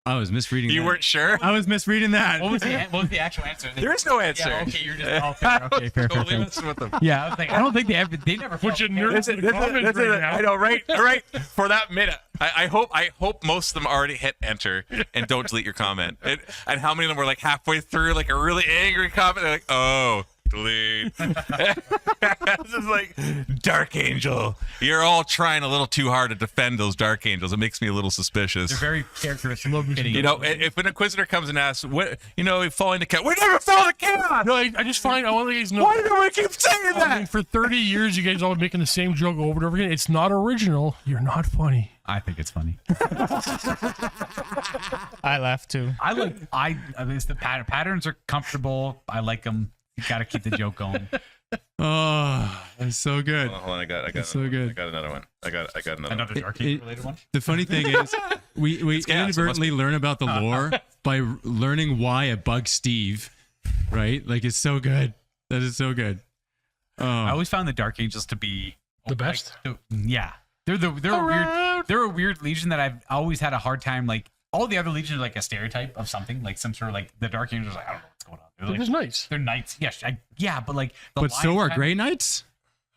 I was misreading. You that. weren't sure? I was misreading that. What was the actual answer? There is no answer. Yeah, okay, you're just okay, fair. Totally messing with them. Yeah, I was like, I don't think they never. Bunch of nerds in the comments right now. I know, right? For that minute, I hope most of them already hit enter and don't delete your comment. And how many of them were like halfway through, like a really angry comment? They're like, oh, delete. This is like Dark Angel. You're all trying a little too hard to defend those Dark Angels. It makes me a little suspicious. They're very characteristic. You know, if an Inquisitor comes and asks, what, you know, falling to chaos, we never fell to chaos. No, I just find I want you guys to know. Why do we keep saying I that? mean, for 30 years, you guys all been making the same joke over and over again. It's not original. You're not funny. I think it's funny. I laugh too. I mean, it's the patterns are comfortable. I like them. You got to keep the joke going. Oh, that's so good. Hold on, I got So another good. one. I got another one. I got another one. Another Dark Angel related one. The funny thing is, we gas, inadvertently learn about the lore by learning why it bugs Steve, right? Like, it's so good. That is so good. I always found the Dark Angels to be The best? Yeah, they're a weird legion that I've always had a hard time. Like all the other legions are like a stereotype of something, like some sort of like the Dark Angels. Like I don't know what's going on. They're They're just nice. They're knights. Yes, yeah, but like. The But so Lions are kind Grey Knights.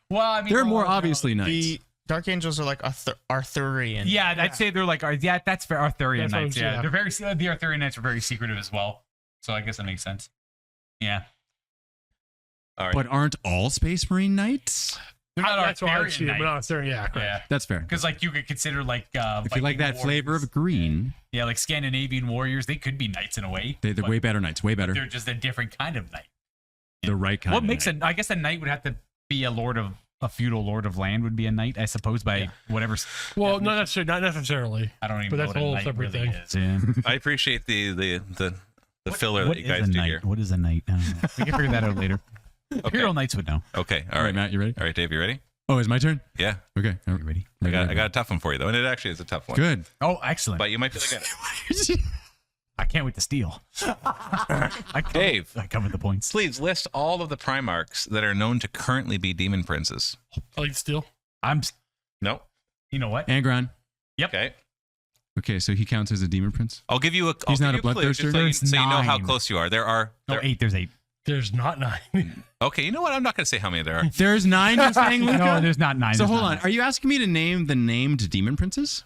Well, I mean, They're more no. obviously knights. The Dark Angels are like Arthurian. Yeah, I'd say they're like that's fair. Arthurian That's what knights. I'm saying, Yeah, yeah. they're very. The Arthurian knights are very secretive as well. So I guess that makes sense. Yeah, All right. But aren't all Space Marine knights? they're not That's why I see Arthurian it, but knights. not Arthurian. Yeah, correct. Yeah, That's fair. because like you could consider like If you like that flavor of green, yeah, like Scandinavian warriors, they could be knights in a way. they're but way better knights. Way better. They're just a different kind of knight. The right kind. What of makes knight. I guess a knight would have to be a feudal lord of land would be a knight, I suppose, by whatever. Well, not necessarily. I don't even But know that's what a whole knight separate really thing. is. I appreciate the filler that you guys do here. What is a knight? I don't know. We can figure that out later. Okay. Hero knights would know. Okay. All right, Matt, you ready? All right, Dave, you ready? Oh, is my turn? Yeah. Okay. Are you ready? I got a tough one for you though, and it actually is a tough one. Good. Oh, excellent. But you might be able to get it. I can't wait to steal. Dave, I covered the points. please list all of the Primarchs that are known to currently be demon princes. I like steel. No. You know what? Angron. Okay. Okay, so he counts as a demon prince. I'll give you a. He's I'll not give a you clue, just bloodthirster? so you, There's so you know how 9. close you are. There are. No, there- 8. There's 8. There's not 9. Okay, you know what? I'm not going to say how many there are. There's 9. You're saying, Luca? No, there's not 9. So There's hold not on. Are you asking me to name the named demon princes?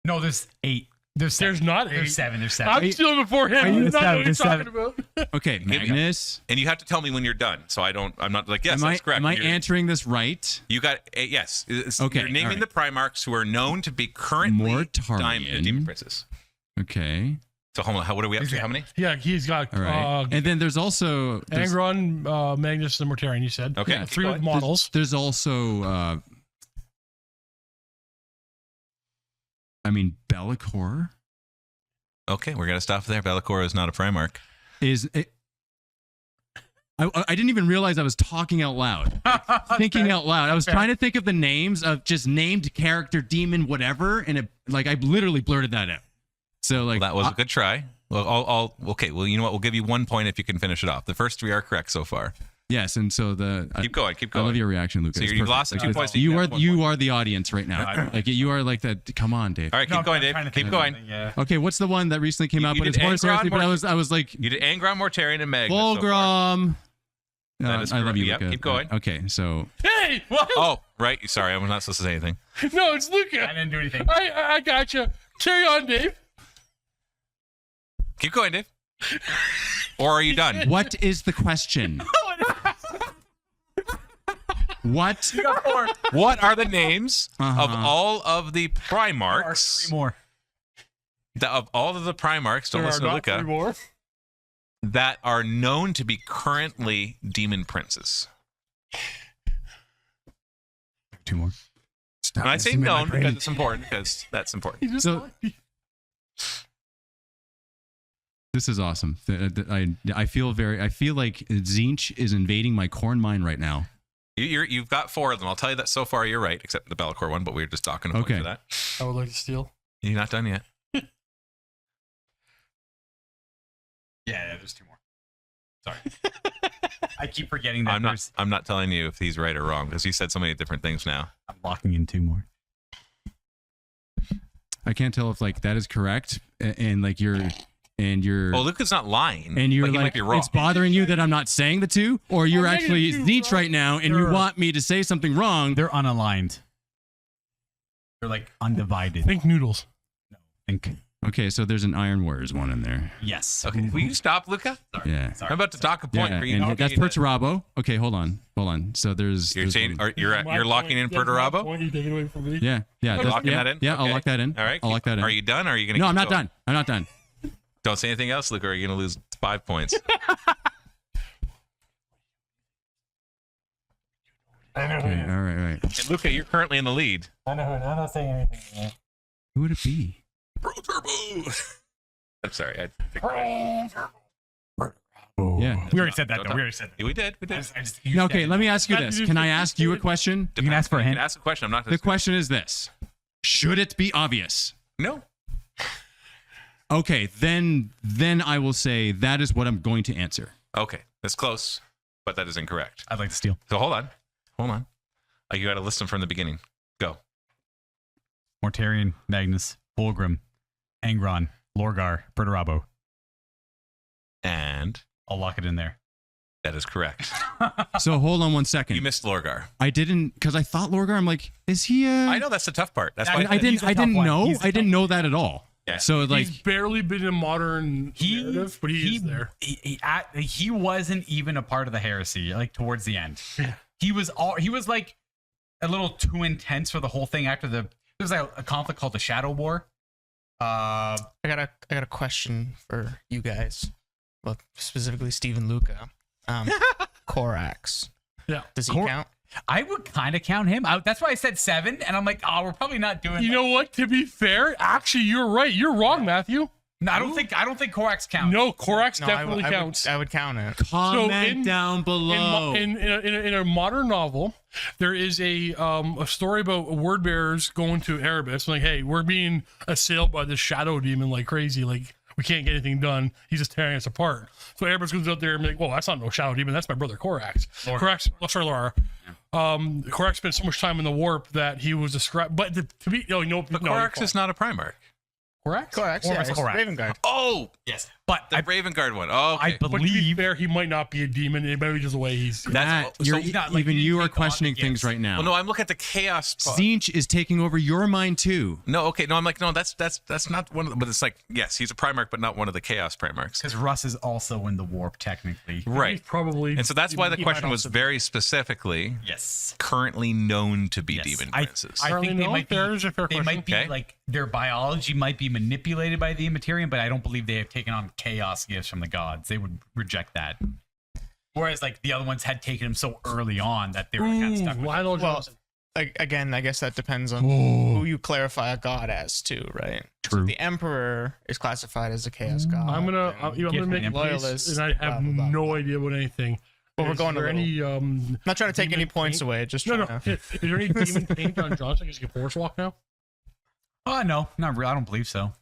No, there's 8. There's not 8. There's 7. There's 7. I'm stealing before him. Are you You not know what you're there's talking 7? about. Okay, Magnus. And you have to tell me when you're done. So I'm not like, yes, am that's correct. Am I You're- answering this right? You got yes. Okay, You're naming all the Primarchs who are known to be currently Mortarian. demon princes. Okay. So hold on. What are we up to? How many? Yeah, he's got All right. And then there's also Angron, Magnus, and Mortarian, you said. Okay. Yeah, 3 keep with going. models. There's also Bellicor Okay, we're gonna stop there. Bellicor is not a Primarch. is I didn't even realize I was talking out loud. Thinking out loud. I was trying to think of the names of just named character, demon, whatever, and it I literally blurted that out. So like Well, that was a good try. Well, okay. Well, you know what? We'll give you 1 point if you can finish it off. The first 3 are correct so far. yes, and so Keep going. I love your reaction, Lucas. So It's you've perfect. lost 2 points. You can are have 1 point. you are the audience right now. Like you are like that. Come on, Dave. All right, keep going, Dave. Keep going. Yeah. Okay, what's the one that recently came out? you But it's did Horus Heresy. Angron, But I was like You did Angron, Mortarian, and Magnus. so far. Volgrom. That is I love correct. you, Yep, Luca. keep going. Okay, so Hey! Oh, right. Sorry, I'm not supposed to say anything. No, it's Luca. I didn't do anything. I gotcha. Carry on, Dave. Keep going, Dave. Or are you done? what is the question? What? What are the names of Uh-huh. all of the Primarchs? 3 more. Of all of the Primarchs, don't There are listen to not 3 Luca, more. that are known to be currently demon princes. 2 more. And I say known because it's important, because that's important. So this is awesome. I feel like Zinch is invading my corn mine right now. You've got 4 of them. I'll tell you that so far you're right, except the Bellicor one, but we were just talking about Okay. for that. I would like to steal. You're not done yet. Yeah, there's 2 more. Sorry. I keep forgetting that I'm not telling you if he's right or wrong because he said so many different things now. I'm locking in 2 more. I can't tell if like that is correct and like you're Oh, Luca's not lying. and you're but he might like be wrong. it's bothering you that I'm not saying the two, or you're actually Zeech right now and you want me to say something wrong. They're unaligned. They're like undivided. Think noodles. Think. Okay, so there's an Iron Warriors one in there. Yes. Okay, will you stop, Luca? Yeah. I'm about to dock a point Yeah, for you. and Okay, that's Perturabo. Okay, hold on. So there's. You're there's saying one. you're locking in Perturabo? You take it away from me. Yeah. You're that's- locking yeah, that in? Yeah, I'll Okay. lock that in. All right. I'll lock that in. Are you done? Or are you gonna? No, keep I'm not going? done. I'm not done. Don't say anything else, Luca. Or are you gonna lose 5 points? Okay, all right. And Luca, you're currently in the lead. I know. I'm not saying anything. Who would it be? Pro Turbo. I'm sorry. Yeah. We already said that, though. We already said that. We did. We did. No, okay, let me ask you this. Can I ask you a question? You can ask for a You hint. can ask a question. I'm not. The question is this. Should it be obvious? No. Okay, then I will say that is what I'm going to answer. Okay, that's close, but that is incorrect. I'd like to steal. So hold on. You got to list them from the beginning. Go. Mortarion, Magnus, Fulgrim, Angron, Lorgar, Perturabo. And I'll lock it in there. that is correct. So hold on one second. You missed Lorgar. I didn't, because I thought Lorgar, I'm like, is he I know that's the tough part. That's why I He's a tough didn't one. know. He's a I didn't tough know that at all. Yeah. So like, He's barely been in modern narrative, but he is there. He wasn't even a part of the heresy, like towards the end. Yeah. He was like a little too intense for the whole thing after there was like a conflict called the Shadow War. I got a question for you guys. Well, specifically Steve and Luca. Korax. Yeah. Does he count? I would kind of count him out. That's why I said 7, and I'm like, oh, we're probably not doing. You that. know what? To be fair, actually, you're right. You're wrong, Matthew. No, I don't think Korax counts. No, Korax No, definitely counts. I would count it. comment down below. In a modern novel, there is a story about word bearers going to Erebus, like, hey, we're being assailed by this shadow demon like crazy, like we can't get anything done. He's just tearing us apart. So Erebus goes out there and be like, well, that's not no shadow demon, that's my brother Korax. Korax spent so much time in the warp that he was described. But to be, But Korax is not a Primarch. Korax, yeah, it's Korax. Raven Guard. Oh, Yes, but the Raven Guard one. Oh, okay. I But to be believe fair, he might not be a demon. It might be just the way he's. Matt, so you're, he's not, like, even he you are take on the questioning gifts. things right now. Well, no, I'm looking at the chaos. Zinch is taking over your mind too. No, okay, no, I'm like, no, that's not one of the, but it's like, yes, he's a Primarch, but not one of the Chaos Primarchs. because Russ is also in the warp technically. Right. He's probably. And so that's why the He question might was also very specifically Yes. currently known to be Yes. demon I princes. Apparently think they no, might be. there's a fair They question. might be Okay. like their biology might be manipulated by the Immaterium, but I don't believe they have taken on chaos gifts from the gods. They would reject that. Whereas like the other ones had taken them so early on that they were kind of stuck with. Lionel Well, Johnson. again, I guess that depends on who you clarify a god as too, right? So True. the Emperor is classified as a chaos god. I'm gonna Gift make a and case, loyalist, and I have blah, blah, no blah. idea about anything. But we're Is going there a little- any not trying to take any demon points paint? away, just No, trying no. to. Is there any demon paint on Johnson? Because he can force walk now. Oh no, not real. I don't believe so.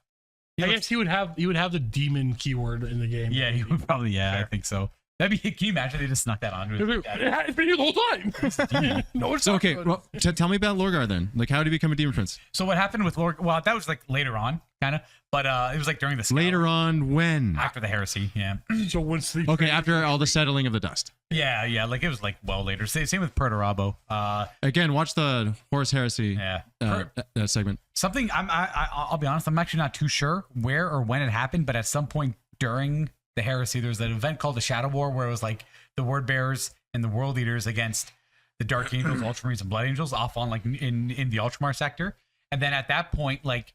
I guess he would have the demon keyword in the game. Yeah, he would probably. Yeah, I think so. That'd be. Can you imagine they just snuck that onto it? It's been here the whole time. No, it's So not okay, good. well, tell me about Lorgar then. Like, how did he become a demon prince? So what happened with Lord? Well, that was like later on, kind of. But it was like during the Later on, when? after the heresy. Yeah. So once the Okay, after all the settling of the dust. Yeah. Like it was like well later. Same with Perturabo. Again, watch the Horus Heresy Yeah. segment. Something I'll be honest, I'm actually not too sure where or when it happened, but at some point during the heresy, there was an event called the Shadow War where it was like the Word Bearers and the World Eaters against the Dark Angels, Ultramarines, and Blood Angels off on like in the Ultramar sector. And then at that point, like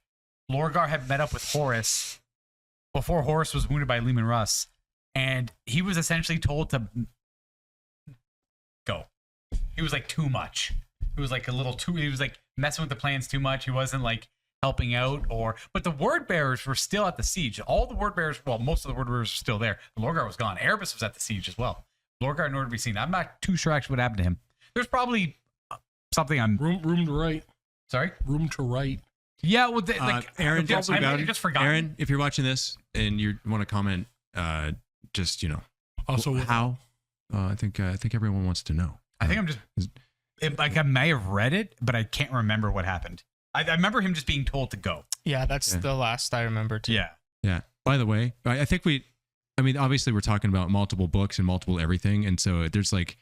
Lorgar had met up with Horus before Horus was wounded by Leman Russ, and he was essentially told to go. He was like too much. It was like a little too. He was like messing with the plans too much. He wasn't like helping out, but the word bearers were still at the siege. All the word bearers, well, most of the word bearers were still there. Lorgar was gone. Erebus was at the siege as well. Lorgar nowhere to be seen. I'm not too sure actually what happened to him. There's probably something I'm room to write. sorry. Room to write. Yeah, well, like Aaron, I just forgot. Aaron, if you're watching this and you want to comment, just Also, how? I think everyone wants to know. I think I'm just like I may have read it, but I can't remember what happened. I remember him just being told to go. Yeah, that's the last I remember too. Yeah. Yeah. By the way, I think obviously we're talking about multiple books and multiple everything. And so there's like,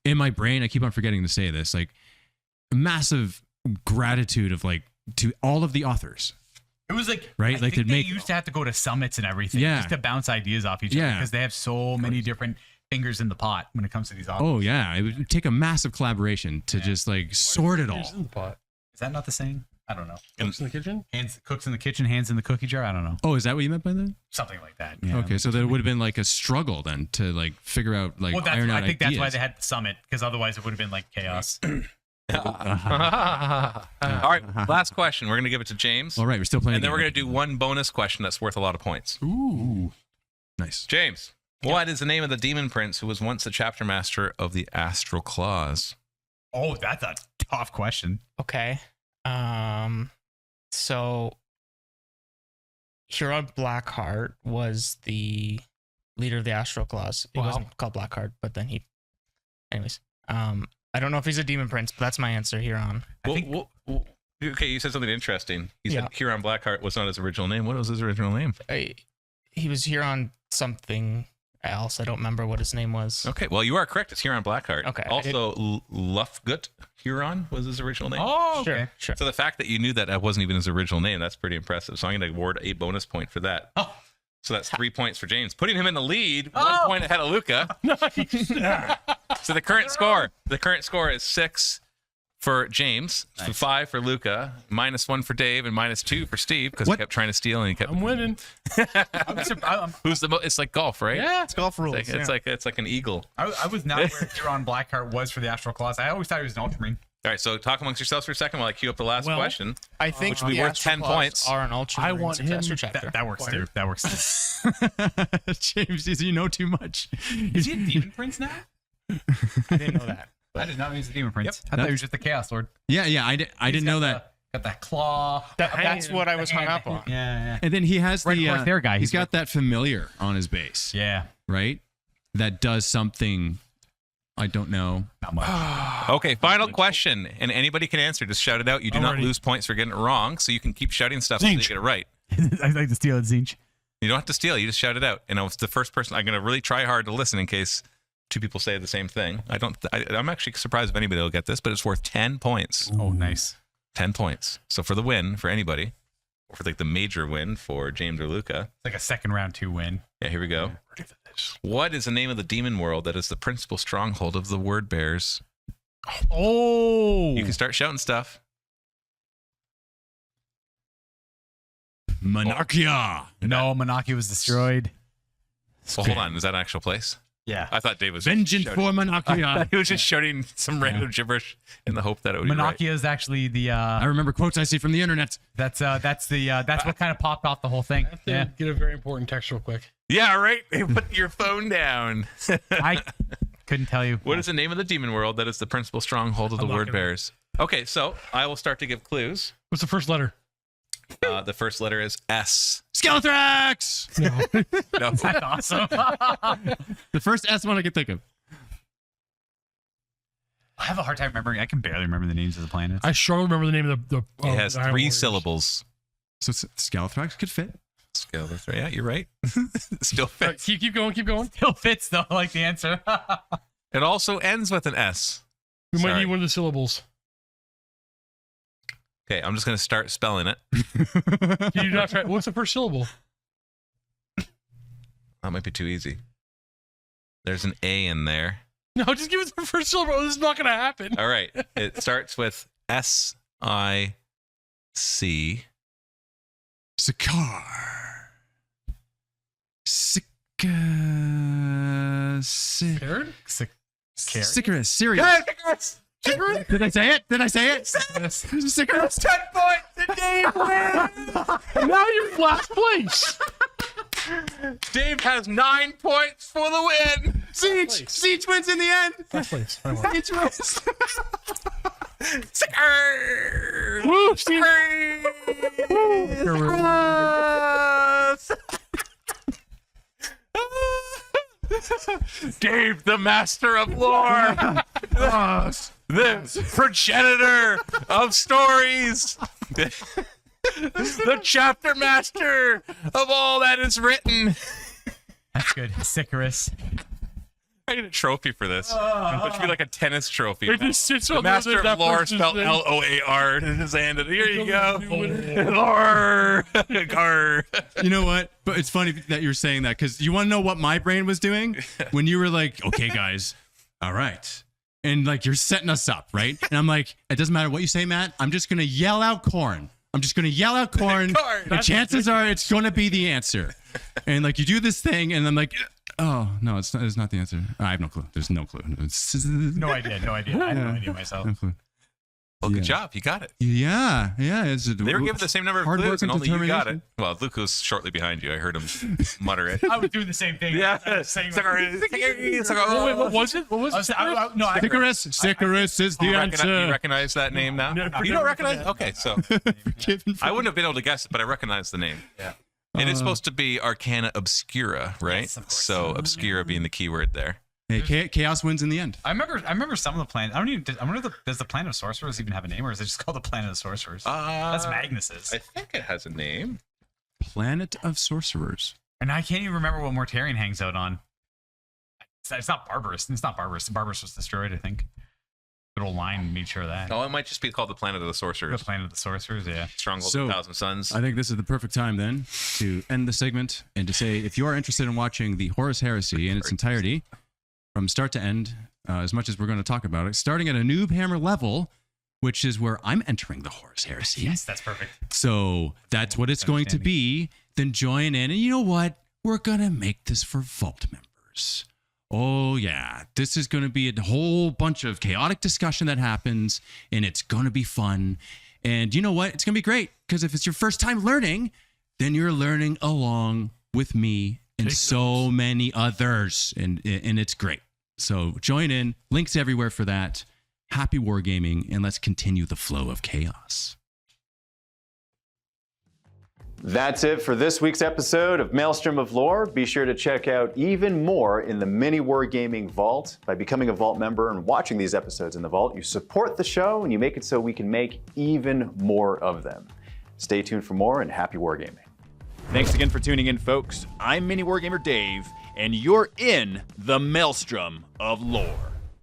in my brain, I keep on forgetting to say this, like massive gratitude of like to all of the authors. It was like, right? I Like think they they make, used to have to go to summits and everything just to bounce ideas off each other because they have so many different fingers in the pot when it comes to these authors. Oh yeah. It would take a massive collaboration to just like sort it all. In the pot. Is that not the saying? I don't know. Cooks in the kitchen. Cooks in the kitchen, hands in the cookie jar. I don't know. Oh, is that what you meant by that? Something like that. Okay, so there would have been like a struggle then to like figure out like iron out I think that's why ideas. they had the summit because otherwise it would have been like chaos. All right, last question. We're going to give it to James. All right, we're still playing. And then the we're game. going to do one bonus question that's worth a lot of points. Ooh, nice. James, what is the name of the demon prince who was once the chapter master of the Astral Claws? Oh, that's a tough question. Okay. So Huron Blackheart was the leader of the Astral Claws. He wasn't called Blackheart, but then he. Anyways, I don't know if he's a demon prince, but that's my answer. Huron. Okay, you said something interesting. You said Huron Blackheart was not his original name. What was his original name? He was Huron something else. I don't remember what his name was. Okay, well, you are correct. It's Huron Blackheart. Okay. Also, Lufgut Huron was his original name. Oh, okay. Sure. So the fact that you knew that wasn't even his original name, that's pretty impressive. So I'm going to award a bonus point for that. Oh. So that's 3 points for James, putting him in the lead, 1 point ahead of Luca. So the current score is 6 for James, 5 for Luca, -1 for Dave, and -2 for Steve because he kept trying to steal and he kept. I'm winning. Who's the most? It's like golf, right? Yeah. It's golf rules. It's like an eagle. I was not where Huron Blackheart was for the Astral Claws. I always thought he was an Ultramarine. All right, so talk amongst yourselves for a second while I queue up the last question. I think Which would be the worth Astral 10 Claws points. are an Ultramarine I want him- successor chapter. That works too. That works too. James, you know too much. Is he a demon prince now? I didn't know that. I did not know he was a demon prince. Yep. I thought he was just a Chaos Lord. Yeah, I didn't know that. Got that claw. That's what I was hung up on. Yeah. And then he has Red the Horse there guy. He's got that familiar on his base, Yeah. right? That does something. I don't know. Not much. Okay, final question, and anybody can answer. Just shout it out. You do not Alrighty. lose points for getting it wrong, so you can keep shouting stuff until you Zinch. get it right. I'd like to steal it, Zinch. You don't have to steal. You just shout it out. And it's the first person. I'm going to really try hard to listen in case 2 people say the same thing. I'm actually surprised if anybody will get this, but it's worth 10 points. Oh, nice. 10 points. So for the win for anybody, or for like the major win for James or Luca. It's like a second round 2 win. Yeah, here we go. What is the name of the demon world that is the principal stronghold of the word bears? Oh. You can start shouting stuff. Monarchia. No, Monarchy was destroyed. Well, hold on. Is that an actual place? Yeah. I thought Dave was Vengeance shouting. for I Monarchia. thought he was just shouting some random gibberish in the hope that it would be right. Monarchia is actually the I remember quotes I see from the internet. that's what kind of popped off the whole thing. Yeah. Get a very important text real quick. Yeah, right. Hey, put your phone down. I couldn't tell you. What is the name of the demon world that is the principal stronghold of the I'm not word gonna- bears? Okay, so I will start to give clues. What's the first letter? The first letter is S. Skeletrax. No. No. That's awesome. The first S one I could think of. I have a hard time remembering. I can barely remember the names of the planets. I struggle to remember the name of the. It has the Iron 3 Warriors. syllables. So Skeletrax could fit. Skeletor. Yeah, you're right. Still All right, fits. keep going, keep going. Still fits though, I like the answer. It also ends with an S. We might Sorry. need one of the syllables. Okay, I'm just going to start spelling it. Can you not try? What's the first syllable? That might be too easy. There's an A in there. No, just give us the first syllable. This is not going to happen. All right. It starts with S-I-C. Sikar. Paired? Sicarus. Sirius. Did I say it? Sicarus. 10 points and Dave wins! And now you're last place. Dave has 9 points for the win! Siege wins in the end. Last place. Siege wins. Sicker! Woo, Steve. Dave, the master of lore! The progenitor of stories! The chapter master of all that is written. That's good. Sicarus. I need a trophy for this. It should be like a tennis trophy. It just sits The on master of that lore person's spelled thing. Loar in his hand. Here you go. Lore. Gar. You know what? But it's funny that you're saying that because you want to know what my brain was doing when you were like, okay, guys, all right. And like you're setting us up, right? And I'm like, it doesn't matter what you say, Matt. I'm just going to yell out corn. I'm just going to yell out corn. And chances are it's going to be the answer. And like you do this thing and I'm like, oh, no, it's not the answer. I have no clue. There's no clue. No idea. I have no idea myself. No clue. Well, good job. You got it. Yeah. It's They were given the same number of hard clues, work and and only you got it. determination. Well, Luke was shortly behind you. I heard him mutter it. I was doing the same thing. Yeah. Wait, what was it? What was it? Sicarus is the You answer. recognize that name now? You don't recognize it? Okay, so I wouldn't have been able to guess it, but I recognize the name. Yeah. It is supposed to be Arcana Obscura, right? Yes, of course. So Obscura being the keyword there. Hey, chaos wins in the end. I remember some of the planets. I wonder does the planet of sorcerers even have a name, or is it just called the planet of sorcerers? That's Magnus's. I think it has a name. Planet of Sorcerers. And I can't even remember what Mortarion hangs out on. It's not Barbarous. It's not Barbarous. Barbarous was destroyed, I think. Good old line made sure of that. Oh, it might just be called the Planet of the Sorcerers. The planet of the sorcerers, yeah. Stronghold So, of a Thousand Suns. I think this is the perfect time then to end the segment and to say if you are interested in watching the Horus Heresy in its entirety, from start to end, as much as we're going to talk about it, starting at a noob hammer level, which is where I'm entering the Horus Heresy. Yes, that's perfect. So that's what it's going to be. Then join in. And you know what? We're going to make this for Vault members. Oh, yeah. This is going to be a whole bunch of chaotic discussion that happens, and it's going to be fun. And you know what? It's going to be great, because if it's your first time learning, then you're learning along with me and so many others, and it's great. So join in. Links everywhere for that. Happy wargaming, and let's continue the flow of chaos. That's it for this week's episode of Maelstrom of Lore. Be sure to check out even more in the MiniWarGaming Vault. By becoming a Vault member and watching these episodes in the Vault, you support the show and you make it so we can make even more of them. Stay tuned for more, and happy wargaming. Thanks again for tuning in, folks. I'm MiniWargamer Dave, and you're in the Maelstrom of Lore.